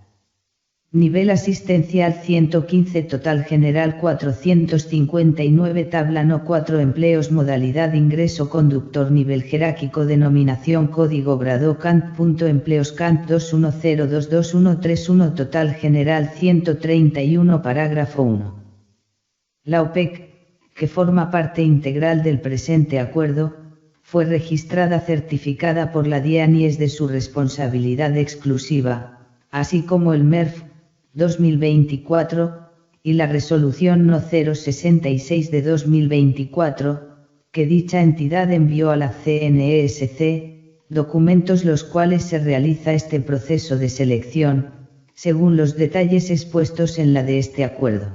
Nivel asistencial 115 total general 459 tabla No 4 empleos modalidad ingreso conductor nivel jerárquico denominación código grado CANT. Empleos CANT 210222131 total general 131 parágrafo 1. La OPEC, que forma parte integral del presente acuerdo, fue registrada certificada por la DIAN y es de su responsabilidad exclusiva, así como el MERF 2024, y la resolución No 066 de 2024, que dicha entidad envió a la CNESC, documentos los cuales se realiza este proceso de selección, según los detalles expuestos en la de este acuerdo.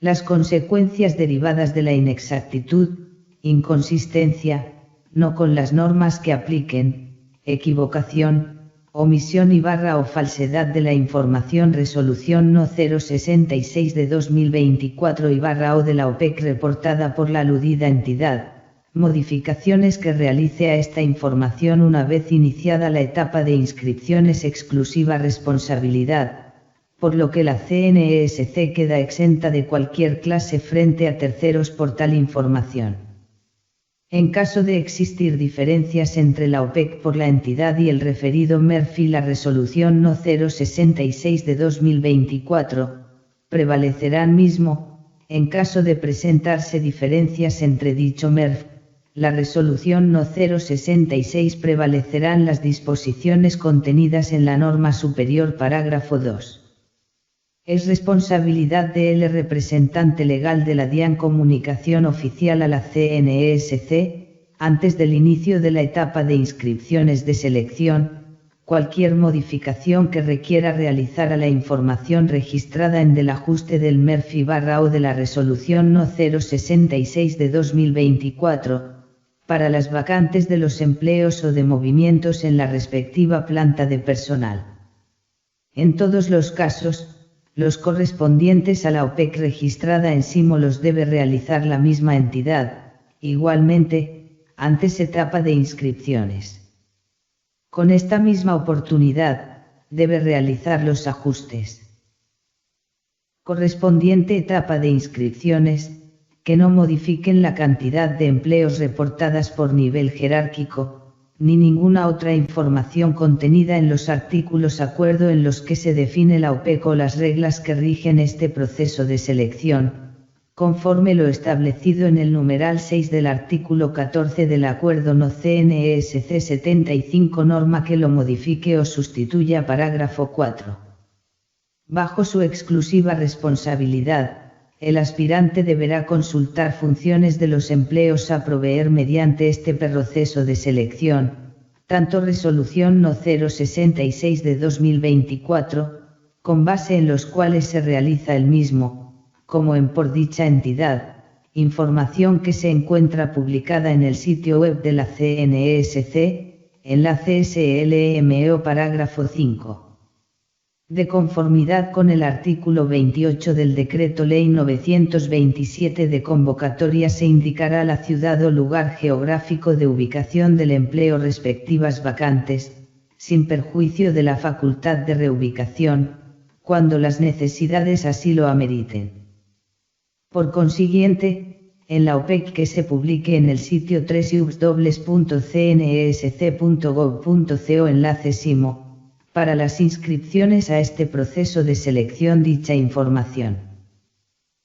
Las consecuencias derivadas de la inexactitud, inconsistencia, no con las normas que apliquen, equivocación, omisión o falsedad de la información resolución No 066 de 2024 o de la OPEC reportada por la aludida entidad, modificaciones que realice a esta información una vez iniciada la etapa de inscripciones exclusiva responsabilidad, por lo que la CNESC queda exenta de cualquier clase frente a terceros por tal información. En caso de existir diferencias entre la OPEC por la entidad y el referido MERF y la resolución No 066 de 2024, prevalecerán mismo, en caso de presentarse diferencias entre dicho MERF, la resolución No 066 prevalecerán las disposiciones contenidas en la norma superior parágrafo 2. Es responsabilidad del representante legal de la DIAN comunicación oficial a la CNESC, antes del inicio de la etapa de inscripciones de selección, cualquier modificación que requiera realizar a la información registrada en del ajuste del MERF o de la resolución No 066 de 2024, para las vacantes de los empleos o de movimientos en la respectiva planta de personal. En todos los casos, los correspondientes a la OPEC registrada en SIMO los debe realizar la misma entidad, igualmente, antes etapa de inscripciones. Con esta misma oportunidad, debe realizar los ajustes. Correspondiente etapa de inscripciones, que no modifiquen la cantidad de empleos reportadas por nivel jerárquico, ni ninguna otra información contenida en los artículos acuerdo en los que se define la OPEC o las reglas que rigen este proceso de selección, conforme lo establecido en el numeral 6 del artículo 14 del acuerdo no CNESC 75 norma que lo modifique o sustituya parágrafo 4. Bajo su exclusiva responsabilidad, el aspirante deberá consultar funciones de los empleos a proveer mediante este proceso de selección, tanto Resolución No. 066 de 2024, con base en los cuales se realiza el mismo, como en por dicha entidad, información que se encuentra publicada en el sitio web de la CNESC, enlace SLMO parágrafo 5. De conformidad con el artículo 28 del Decreto Ley 927 de convocatoria se indicará la ciudad o lugar geográfico de ubicación del empleo respectivas vacantes, sin perjuicio de la facultad de reubicación, cuando las necesidades así lo ameriten. Por consiguiente, en la OPEC que se publique en el sitio www.cnesc.gov.co enlace SIMO, para las inscripciones a este proceso de selección dicha información.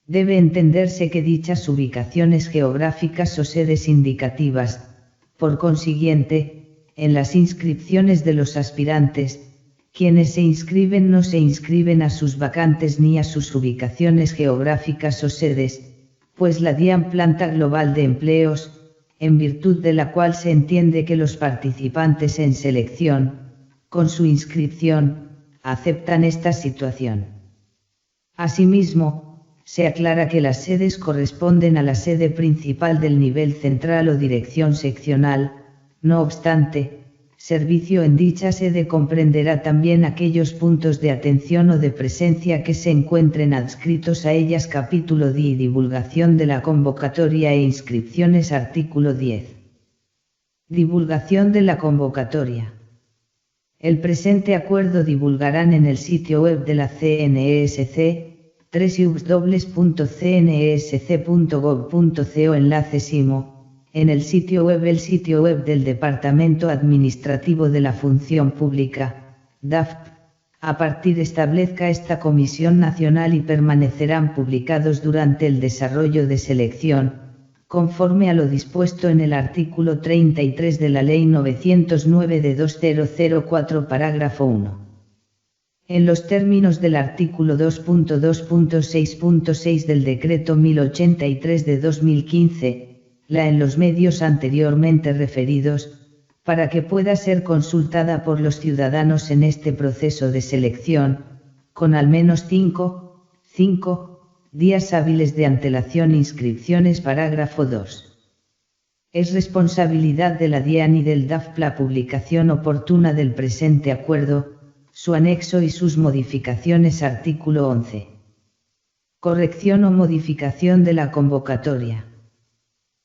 Debe entenderse que dichas ubicaciones geográficas o sedes indicativas, por consiguiente, en las inscripciones de los aspirantes, quienes se inscriben no se inscriben a sus vacantes ni a sus ubicaciones geográficas o sedes, pues la DIAN Planta Global de Empleos, en virtud de la cual se entiende que los participantes en selección, con su inscripción, aceptan esta situación. Asimismo, se aclara que las sedes corresponden a la sede principal del nivel central o dirección seccional, no obstante, servicio en dicha sede comprenderá también aquellos puntos de atención o de presencia que se encuentren adscritos a ellas capítulo 10 divulgación de la convocatoria e inscripciones artículo 10. Divulgación de la convocatoria. El presente acuerdo divulgarán en el sitio web de la CNESC, www.cnesc.gov.co enlace SIMO, en el sitio web del Departamento Administrativo de la Función Pública, DAFP, a partir establezca esta Comisión Nacional y permanecerán publicados durante el desarrollo de selección, conforme a lo dispuesto en el artículo 33 de la Ley 909 de 2004 parágrafo 1. En los términos del artículo 2.2.6.6 del Decreto 1083 de 2015, en los medios anteriormente referidos, para que pueda ser consultada por los ciudadanos en este proceso de selección, con al menos 5 días hábiles de antelación. Inscripciones parágrafo 2. Es responsabilidad de la DIAN y del DAFP la publicación oportuna del presente acuerdo, su anexo y sus modificaciones. Artículo 11. Corrección o modificación de la convocatoria.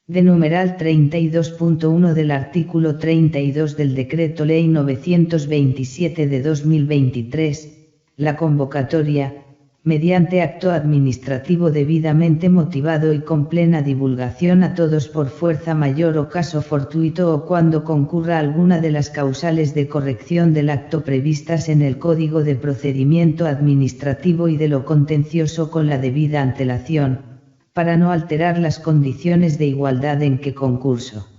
De numeral 32.1 del artículo 32 del Decreto Ley 927 de 2023, la convocatoria, mediante acto administrativo debidamente motivado y con plena divulgación a todos por fuerza mayor o caso fortuito o cuando concurra alguna de las causales de corrección del acto previstas en el Código de Procedimiento Administrativo y de lo Contencioso con la debida antelación, para no alterar las condiciones de igualdad en que concurso.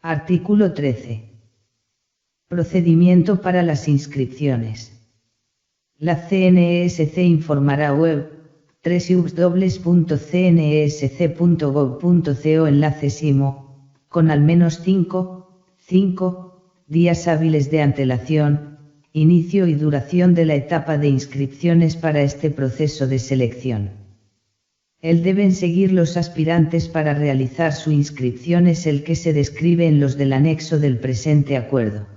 Artículo 13. Procedimiento para las inscripciones. La CNESC informará web, www.cnesc.gov.co enlace SIMO, con al menos 5 días hábiles de antelación, inicio y duración de la etapa de inscripciones para este proceso de selección. El deben seguir los aspirantes para realizar su inscripción es el que se describe en los del anexo del presente acuerdo.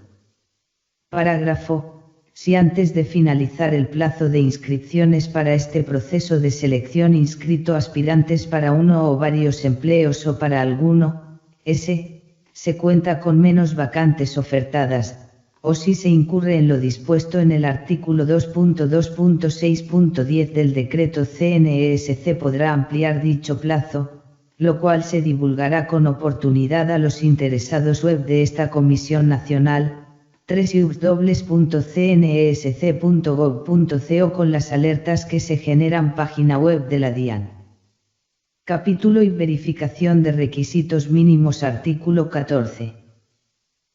Parágrafo. Si antes de finalizar el plazo de inscripciones para este proceso de selección inscrito aspirantes para uno o varios empleos o para alguno, se cuenta con menos vacantes ofertadas, o si se incurre en lo dispuesto en el artículo 2.2.6.10 del decreto CNESC podrá ampliar dicho plazo, lo cual se divulgará con oportunidad a los interesados web de esta Comisión Nacional, www.cnsc.gov.co con las alertas que se generan página web de la DIAN. Capítulo y verificación de requisitos mínimos. Artículo 14.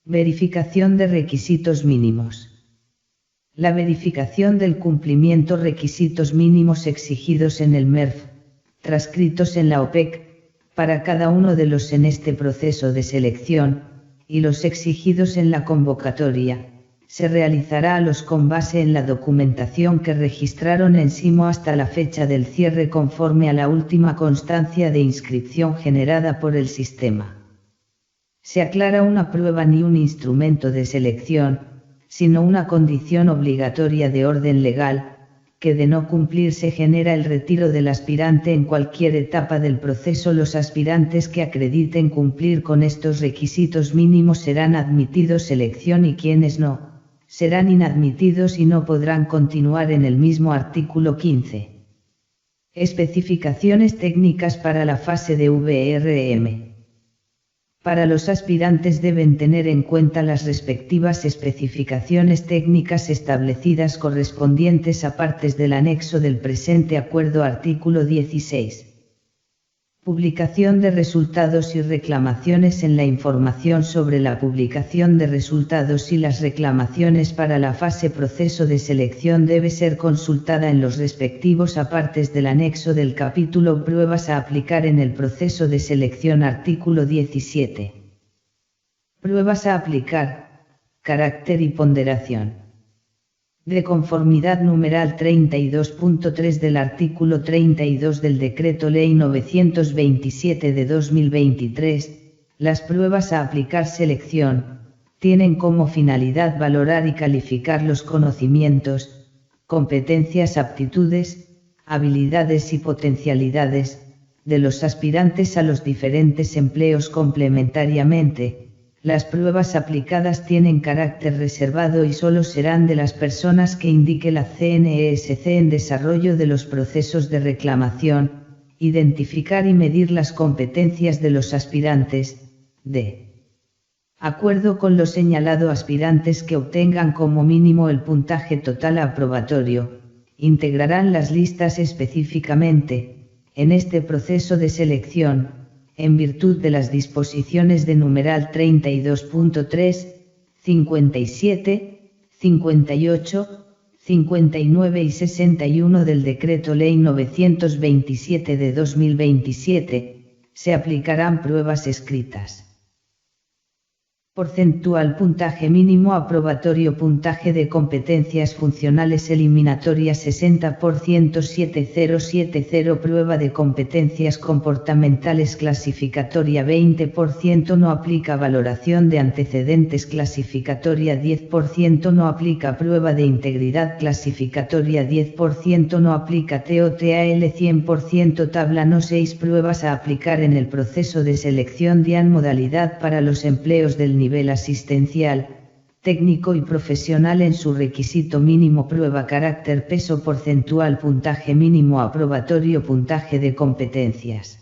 Verificación de requisitos mínimos. La verificación del cumplimiento requisitos mínimos exigidos en el MERF, transcritos en la OPEC, para cada uno de los en este proceso de selección, y los exigidos en la convocatoria, se realizará a los con base en la documentación que registraron en SIMO hasta la fecha del cierre conforme a la última constancia de inscripción generada por el sistema. Se aclara una prueba ni un instrumento de selección, sino una condición obligatoria de orden legal, que de no cumplirse genera el retiro del aspirante en cualquier etapa del proceso. Los aspirantes que acrediten cumplir con estos requisitos mínimos serán admitidos selección y quienes no, serán inadmitidos y no podrán continuar. En el mismo artículo 15. Especificaciones técnicas para la fase de VRM. Para los aspirantes deben tener en cuenta las respectivas especificaciones técnicas establecidas correspondientes a partes del anexo del presente acuerdo. Artículo 16. Publicación de resultados y reclamaciones. En la información sobre la publicación de resultados y las reclamaciones para la fase proceso de selección debe ser consultada en los respectivos apartes del anexo del capítulo Pruebas a aplicar en el proceso de selección. Artículo 17. Pruebas a aplicar, carácter y ponderación. De conformidad numeral 32.3 del artículo 32 del Decreto Ley 927 de 2023, las pruebas a aplicar selección, tienen como finalidad valorar y calificar los conocimientos, competencias, aptitudes, habilidades y potencialidades, de los aspirantes a los diferentes empleos. Complementariamente, las pruebas aplicadas tienen carácter reservado y solo serán de las personas que indique la CNESC en desarrollo de los procesos de reclamación, identificar y medir las competencias de los aspirantes, de acuerdo con lo señalado. Aspirantes que obtengan como mínimo el puntaje total aprobatorio, integrarán las listas específicamente, en este proceso de selección, en virtud de las disposiciones de numeral 32.3, 57, 58, 59 y 61 del Decreto Ley 927 de 2027, se aplicarán pruebas escritas. Porcentual. Puntaje mínimo aprobatorio. Puntaje de competencias funcionales eliminatorias 60%. 7070. Prueba de competencias comportamentales clasificatoria 20%. No aplica. Valoración de antecedentes clasificatoria 10%. No aplica. Prueba de integridad clasificatoria 10%. No aplica. TOTAL 100%. Tabla No 6. Pruebas a aplicar en el proceso de selección. DIAN. Modalidad para los empleos del nivel asistencial, técnico y profesional. En su requisito mínimo prueba carácter peso porcentual. Puntaje mínimo aprobatorio. Puntaje de competencias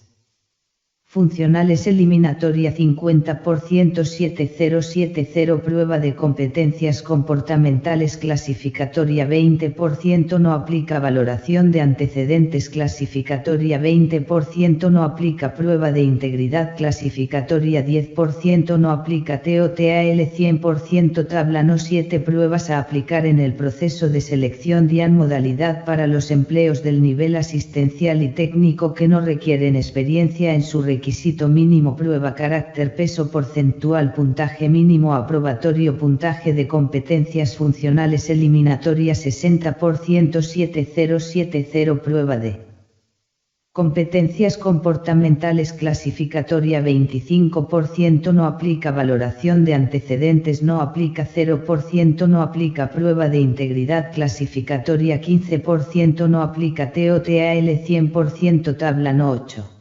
funcionales eliminatoria 50%. 7070. Prueba de competencias comportamentales clasificatoria 20%. No aplica. Valoración de antecedentes clasificatoria 20%. No aplica. Prueba de integridad clasificatoria 10%. No aplica. TOTAL 100%. Tabla No 7. Pruebas a aplicar en el proceso de selección. DIAN. Modalidad para los empleos del nivel asistencial y técnico que no requieren experiencia. En su requisito mínimo prueba carácter peso porcentual. Puntaje mínimo aprobatorio. Puntaje de competencias funcionales eliminatorias 60%. 7070. Prueba de competencias comportamentales clasificatoria 25%. No aplica. Valoración de antecedentes no aplica. 0%. No aplica. Prueba de integridad clasificatoria 15%. No aplica. TOTAL 100%. Tabla No 8.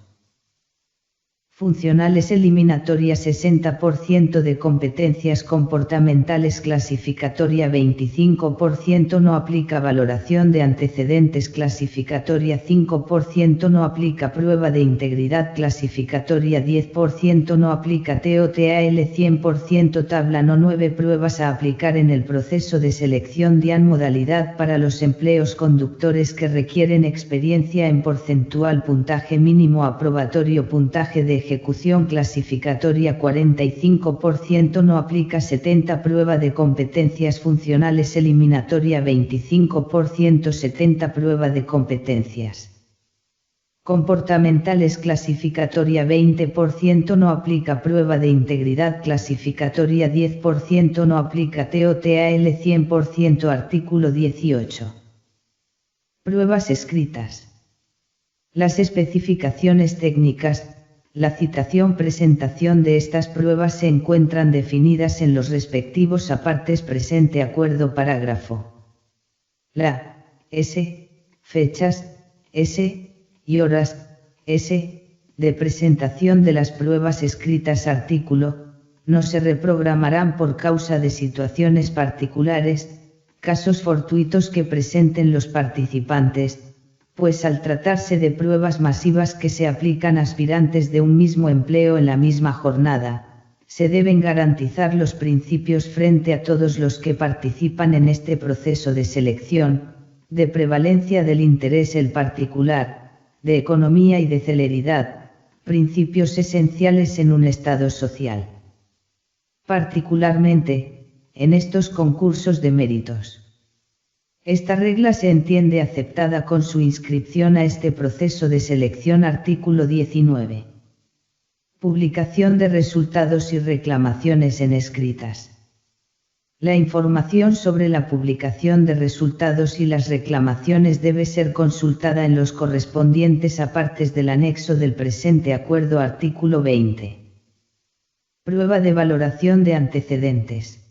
Funcionales eliminatorias 60% de competencias comportamentales clasificatoria 25% no aplica valoración de antecedentes clasificatoria 5% no aplica prueba de integridad clasificatoria 10% no aplica TOTAL 100% tabla no 9 pruebas a aplicar en el proceso de selección DIAN modalidad para los empleos conductores que requieren experiencia en porcentual puntaje mínimo aprobatorio puntaje de ejecución clasificatoria 45% no aplica 70 prueba de competencias funcionales eliminatoria 25% 70 prueba de competencias comportamentales clasificatoria 20% no aplica prueba de integridad clasificatoria 10% no aplica TOTAL 100% artículo 18. Pruebas escritas. Las especificaciones técnicas. La citación presentación de estas pruebas se encuentran definidas en los respectivos apartes presente acuerdo parágrafo. La, S, fechas, S, y horas, S, de presentación de las pruebas escritas artículo, no se reprogramarán por causa de situaciones particulares, casos fortuitos que presenten los participantes, pues al tratarse de pruebas masivas que se aplican a aspirantes de un mismo empleo en la misma jornada, se deben garantizar los principios frente a todos los que participan en este proceso de selección, de prevalencia del interés el particular, de economía y de celeridad, principios esenciales en un Estado social. Particularmente, en estos concursos de méritos. Esta regla se entiende aceptada con su inscripción a este proceso de selección artículo 19. Publicación de resultados y reclamaciones en escritas. La información sobre la publicación de resultados y las reclamaciones debe ser consultada en los correspondientes apartes del anexo del presente acuerdo artículo 20. Prueba de valoración de antecedentes.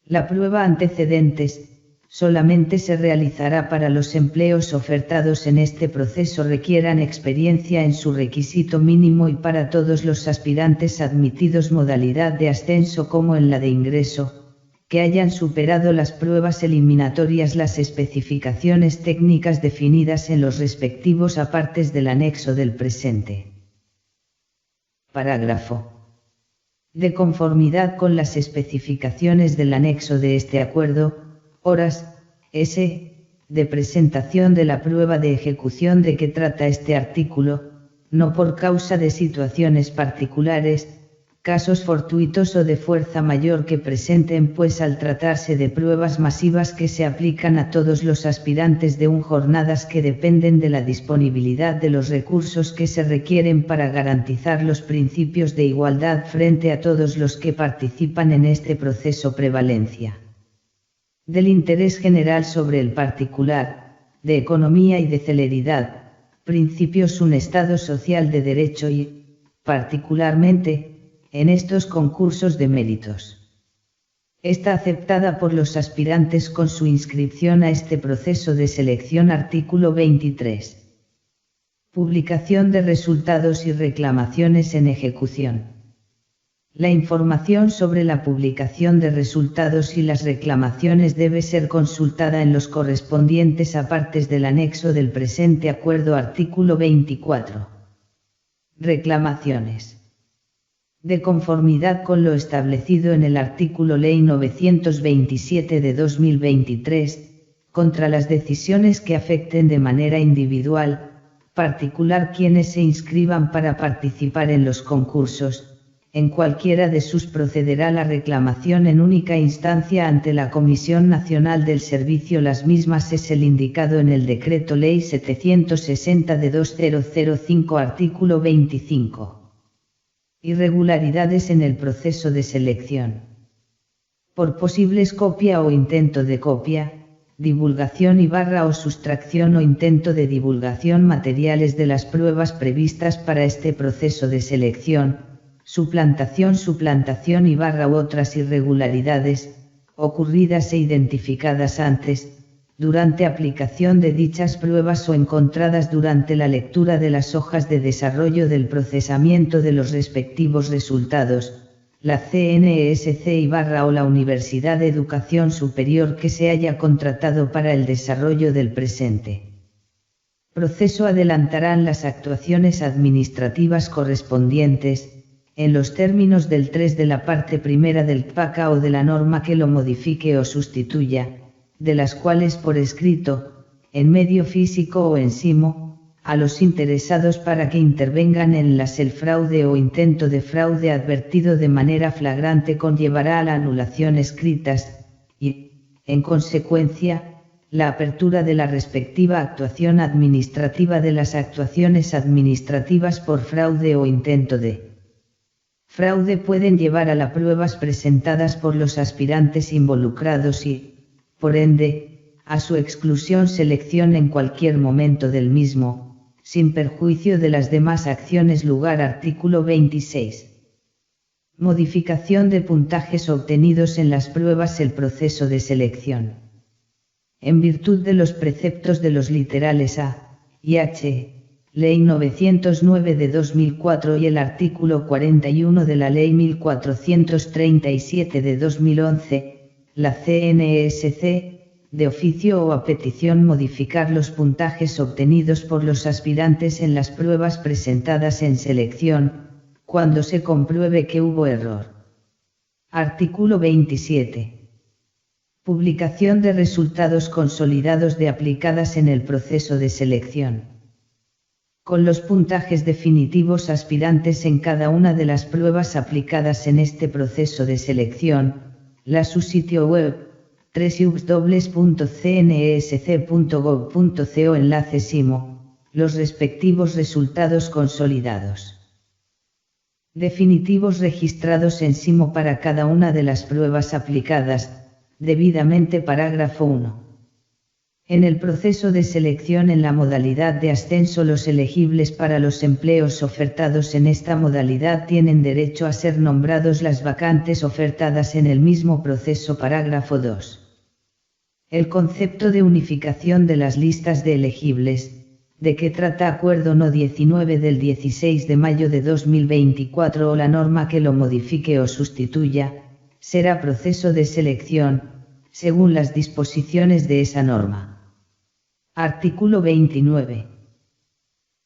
La prueba antecedentes solamente se realizará para los empleos ofertados en este proceso requieran experiencia en su requisito mínimo y para todos los aspirantes admitidos modalidad de ascenso como en la de ingreso, que hayan superado las pruebas eliminatorias las especificaciones técnicas definidas en los respectivos apartes del anexo del presente. Parágrafo. De conformidad con las especificaciones del anexo de este acuerdo, horas, S, de presentación de la prueba de ejecución de que trata este artículo, no por causa de situaciones particulares, casos fortuitos o de fuerza mayor que presenten pues al tratarse de pruebas masivas que se aplican a todos los aspirantes de un jornadas que dependen de la disponibilidad de los recursos que se requieren para garantizar los principios de igualdad frente a todos los que participan en este proceso prevalencia del interés general sobre el particular, de economía y de celeridad, principios un Estado social de derecho y, particularmente, en estos concursos de méritos. Está aceptada por los aspirantes con su inscripción a este proceso de selección artículo 23. Publicación de resultados y reclamaciones en ejecución. La información sobre la publicación de resultados y las reclamaciones debe ser consultada en los correspondientes apartes del anexo del presente acuerdo artículo 24. Reclamaciones. De conformidad con lo establecido en el artículo Ley 927 de 2023, contra las decisiones que afecten de manera individual, particular quienes se inscriban para participar en los concursos, en cualquiera de sus procederá la reclamación en única instancia ante la Comisión Nacional del Servicio. Las mismas es el indicado en el Decreto Ley 760 de 2005 artículo 25. Irregularidades en el proceso de selección. Por posibles copia o intento de copia, divulgación y o sustracción o intento de divulgación materiales de las pruebas previstas para este proceso de selección, suplantación y u otras irregularidades, ocurridas e identificadas antes, durante aplicación de dichas pruebas o encontradas durante la lectura de las hojas de desarrollo del procesamiento de los respectivos resultados, la CNESC y o la Universidad de Educación Superior que se haya contratado para el desarrollo del presente proceso adelantarán las actuaciones administrativas correspondientes, en los términos del 3 de la parte primera del PACA o de la norma que lo modifique o sustituya, de las cuales por escrito, en medio físico o en simo, a los interesados para que intervengan en el fraude o intento de fraude advertido de manera flagrante conllevará a la anulación escritas, y, en consecuencia, la apertura de la respectiva actuación administrativa de las actuaciones administrativas por fraude o intento de fraude pueden llevar a las pruebas presentadas por los aspirantes involucrados y, por ende, a su exclusión selección en cualquier momento del mismo, sin perjuicio de las demás acciones. Lugar artículo 26. Modificación de puntajes obtenidos en las pruebas. El proceso de selección. En virtud de los preceptos de los literales A y H, Ley 909 de 2004 y el artículo 41 de la Ley 1437 de 2011, la CNESC, de oficio o a petición modificar los puntajes obtenidos por los aspirantes en las pruebas presentadas en selección, cuando se compruebe que hubo error. Artículo 27. Publicación de resultados consolidados de aplicadas en el proceso de selección. Con los puntajes definitivos aspirantes en cada una de las pruebas aplicadas en este proceso de selección, su sitio web, www.cnsc.gov.co enlace SIMO, los respectivos resultados consolidados definitivos registrados en SIMO para cada una de las pruebas aplicadas, debidamente parágrafo 1. En el proceso de selección en la modalidad de ascenso los elegibles para los empleos ofertados en esta modalidad tienen derecho a ser nombrados las vacantes ofertadas en el mismo proceso parágrafo 2. El concepto de unificación de las listas de elegibles, de que trata Acuerdo No 19 del 16 de mayo de 2024 o la norma que lo modifique o sustituya, será proceso de selección, según las disposiciones de esa norma. Artículo 29.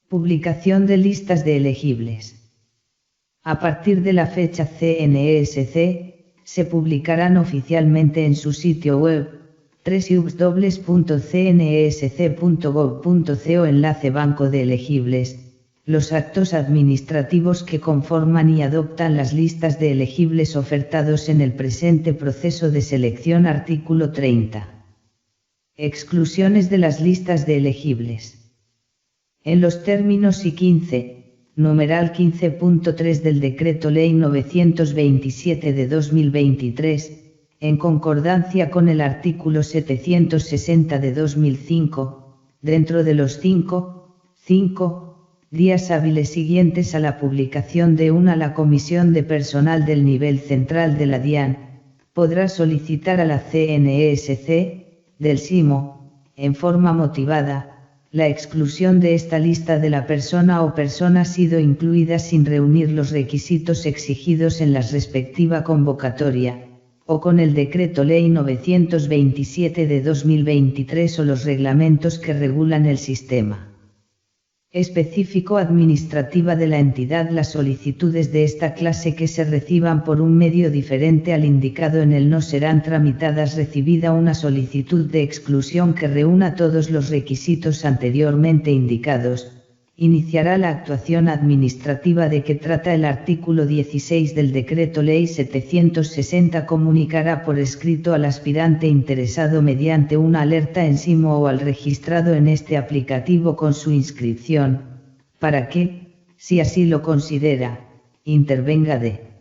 Publicación de listas de elegibles. A partir de la fecha CNESC, se publicarán oficialmente en su sitio web, www.cnsc.gov.co enlace Banco de Elegibles, los actos administrativos que conforman y adoptan las listas de elegibles ofertados en el presente proceso de selección. Artículo 30. Exclusiones de las listas de elegibles. En los términos y 15, numeral 15.3 del Decreto Ley 927 de 2023, en concordancia con el artículo 760 de 2005, dentro de los 5 días hábiles siguientes a la publicación de la comisión de personal del nivel central de la DIAN, podrá solicitar a la CNESC, del SIMO, en forma motivada, la exclusión de esta lista de la persona o personas sido incluida sin reunir los requisitos exigidos en la respectiva convocatoria, o con el Decreto Ley 927 de 2023 o los reglamentos que regulan el sistema específico administrativa de la entidad. Las solicitudes de esta clase que se reciban por un medio diferente al indicado en el no serán tramitadas. Recibida una solicitud de exclusión que reúna todos los requisitos anteriormente indicados, iniciará la actuación administrativa de que trata el artículo 16 del Decreto Ley 760. Comunicará por escrito al aspirante interesado mediante una alerta en SIMO o al registrado en este aplicativo con su inscripción, para que, si así lo considera, intervenga de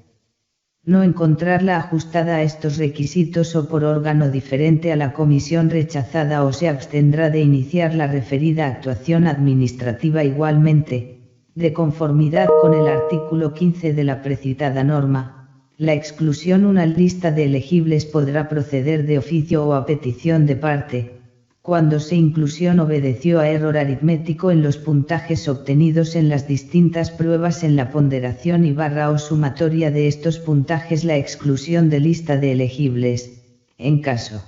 no encontrarla ajustada a estos requisitos o por órgano diferente a la comisión rechazada o se abstendrá de iniciar la referida actuación administrativa. Igualmente, de conformidad con el artículo 15 de la precitada norma, la exclusión una lista de elegibles podrá proceder de oficio o a petición de parte, cuando se inclusión obedeció a error aritmético en los puntajes obtenidos en las distintas pruebas en la ponderación y barra o sumatoria de estos puntajes la exclusión de lista de elegibles, en caso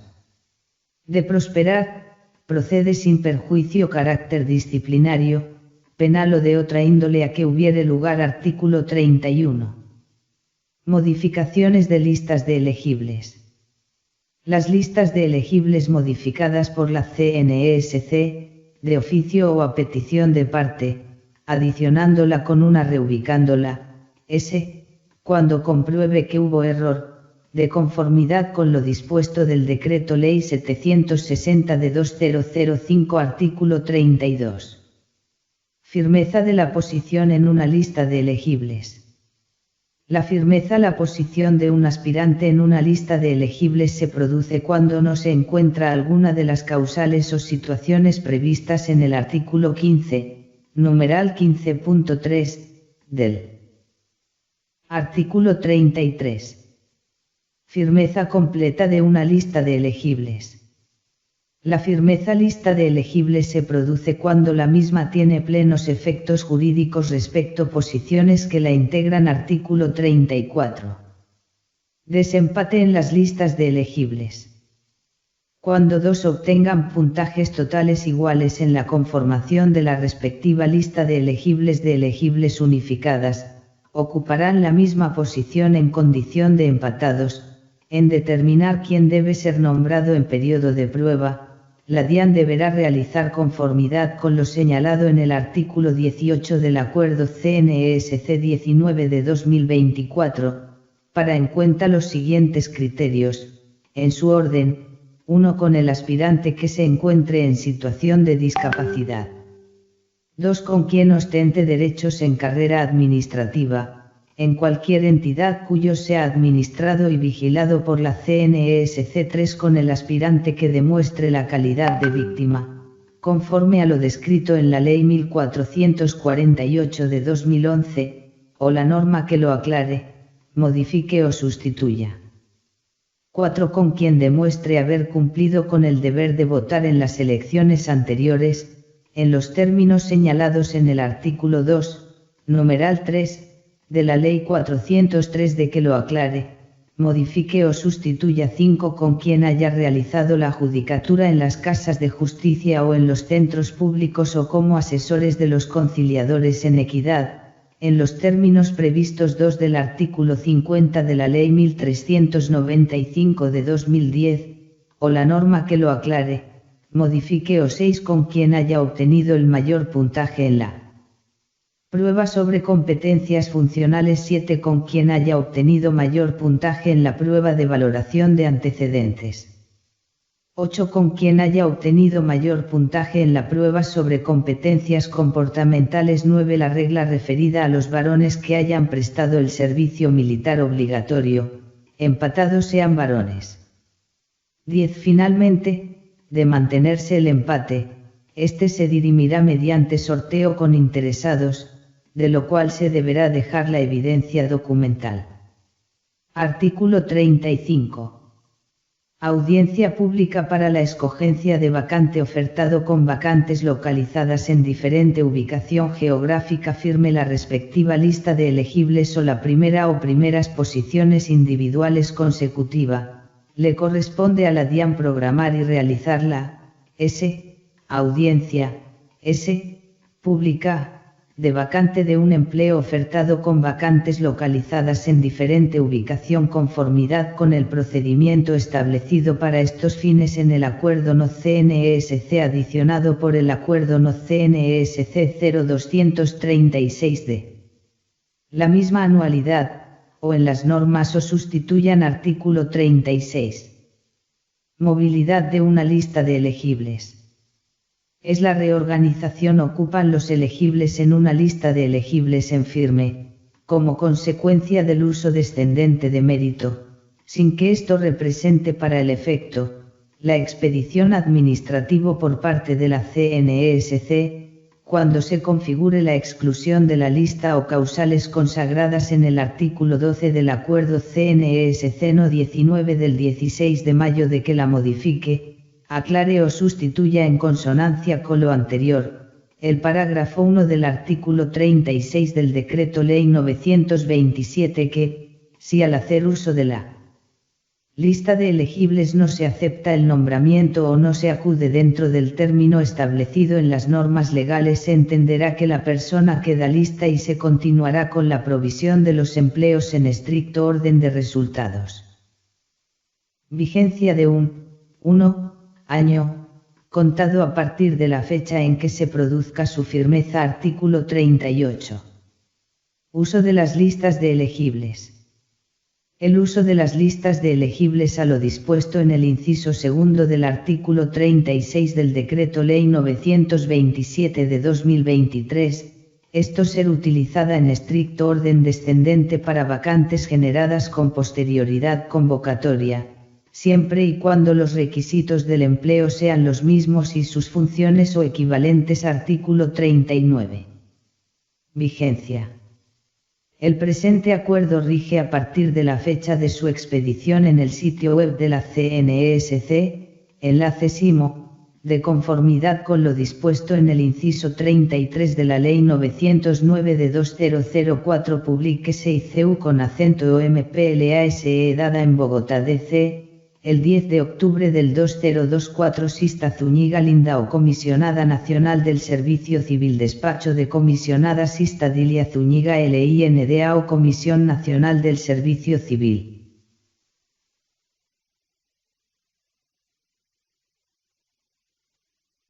de prosperar, procede sin perjuicio carácter disciplinario, penal o de otra índole a que hubiere lugar artículo 31. Modificaciones de listas de elegibles. Las listas de elegibles modificadas por la CNESC, de oficio o a petición de parte, adicionándola con una reubicándola, cuando compruebe que hubo error, de conformidad con lo dispuesto del Decreto Ley 760 de 2005 artículo 32. Firmeza de la posición en una lista de elegibles. La firmeza la posición de un aspirante en una lista de elegibles se produce cuando no se encuentra alguna de las causales o situaciones previstas en el artículo 15, numeral 15.3, del artículo 33. Firmeza completa de una lista de elegibles. La firmeza lista de elegibles se produce cuando la misma tiene plenos efectos jurídicos respecto posiciones que la integran artículo 34. Desempate en las listas de elegibles. Cuando dos obtengan puntajes totales iguales en la conformación de la respectiva lista de elegibles unificadas, ocuparán la misma posición en condición de empatados. En determinar quién debe ser nombrado en periodo de prueba, la DIAN deberá realizar conformidad con lo señalado en el artículo 18 del Acuerdo CNESC 19 de 2024, para en cuenta los siguientes criterios, en su orden: 1. Con el aspirante que se encuentre en situación de discapacidad. 2. Con quien ostente derechos en carrera administrativa, en cualquier entidad cuyo sea administrado y vigilado por la CNESC. 3. Con el aspirante que demuestre la calidad de víctima, conforme a lo descrito en la Ley 1448 de 2011, o la norma que lo aclare, modifique o sustituya. 4. Con quien demuestre haber cumplido con el deber de votar en las elecciones anteriores, en los términos señalados en el artículo 2, numeral 3, de la Ley 403 de que lo aclare, modifique o sustituya. 5. Con quien haya realizado la judicatura en las casas de justicia o en los centros públicos o como asesores de los conciliadores en equidad, en los términos previstos 2 del artículo 50 de la Ley 1395 de 2010, o la norma que lo aclare, modifique. O 6. Con quien haya obtenido el mayor puntaje en la prueba sobre competencias funcionales. 7. Con quien haya obtenido mayor puntaje en la prueba de valoración de antecedentes. 8. Con quien haya obtenido mayor puntaje en la prueba sobre competencias comportamentales. 9. La regla referida a los varones que hayan prestado el servicio militar obligatorio, empatados sean varones. 10. Finalmente, de mantenerse el empate, este se dirimirá mediante sorteo con interesados, de lo cual se deberá dejar la evidencia documental. Artículo 35. Audiencia pública para la escogencia de vacante ofertado con vacantes localizadas en diferente ubicación geográfica. Firme la respectiva lista de elegibles o la primera o primeras posiciones individuales consecutiva, le corresponde a la DIAN programar y realizar la audiencia pública de vacante de un empleo ofertado con vacantes localizadas en diferente ubicación conformidad con el procedimiento establecido para estos fines en el Acuerdo No-CNESC adicionado por el Acuerdo No-CNESC 0236 de la misma anualidad, o en las normas o sustituyan artículo 36. Movilidad de una lista de elegibles. Es la reorganización ocupan los elegibles en una lista de elegibles en firme, como consecuencia del uso descendente de mérito, sin que esto represente para el efecto, la expedición administrativo por parte de la CNESC, cuando se configure la exclusión de la lista o causales consagradas en el artículo 12 del Acuerdo CNESC No 19 del 16 de mayo de que la modifique, aclare o sustituya en consonancia con lo anterior, el parágrafo 1 del artículo 36 del Decreto Ley 927 que, si al hacer uso de la lista de elegibles no se acepta el nombramiento o no se acude dentro del término establecido en las normas legales, se entenderá que la persona queda lista y se continuará con la provisión de los empleos en estricto orden de resultados. Vigencia de 1 año, contado a partir de la fecha en que se produzca su firmeza. Artículo 38. Uso de las listas de elegibles. El uso de las listas de elegibles a lo dispuesto en el inciso segundo del artículo 36 del Decreto Ley 927 de 2023, esto ser utilizada en estricto orden descendente para vacantes generadas con posterioridad convocatoria, siempre y cuando los requisitos del empleo sean los mismos y sus funciones o equivalentes. Artículo 39. Vigencia. El presente acuerdo rige a partir de la fecha de su expedición en el sitio web de la CNESC, enlace SIMO, de conformidad con lo dispuesto en el inciso 33 de la Ley 909 de 2004. Publíquese ICU con acento OMPLASE dada en Bogotá DC, el 10 de octubre del 2024. Sista Zúñiga Linda o Comisionada Nacional del Servicio Civil. Despacho de Comisionada Sista Dilia Zúñiga LINDA o Comisión Nacional del Servicio Civil.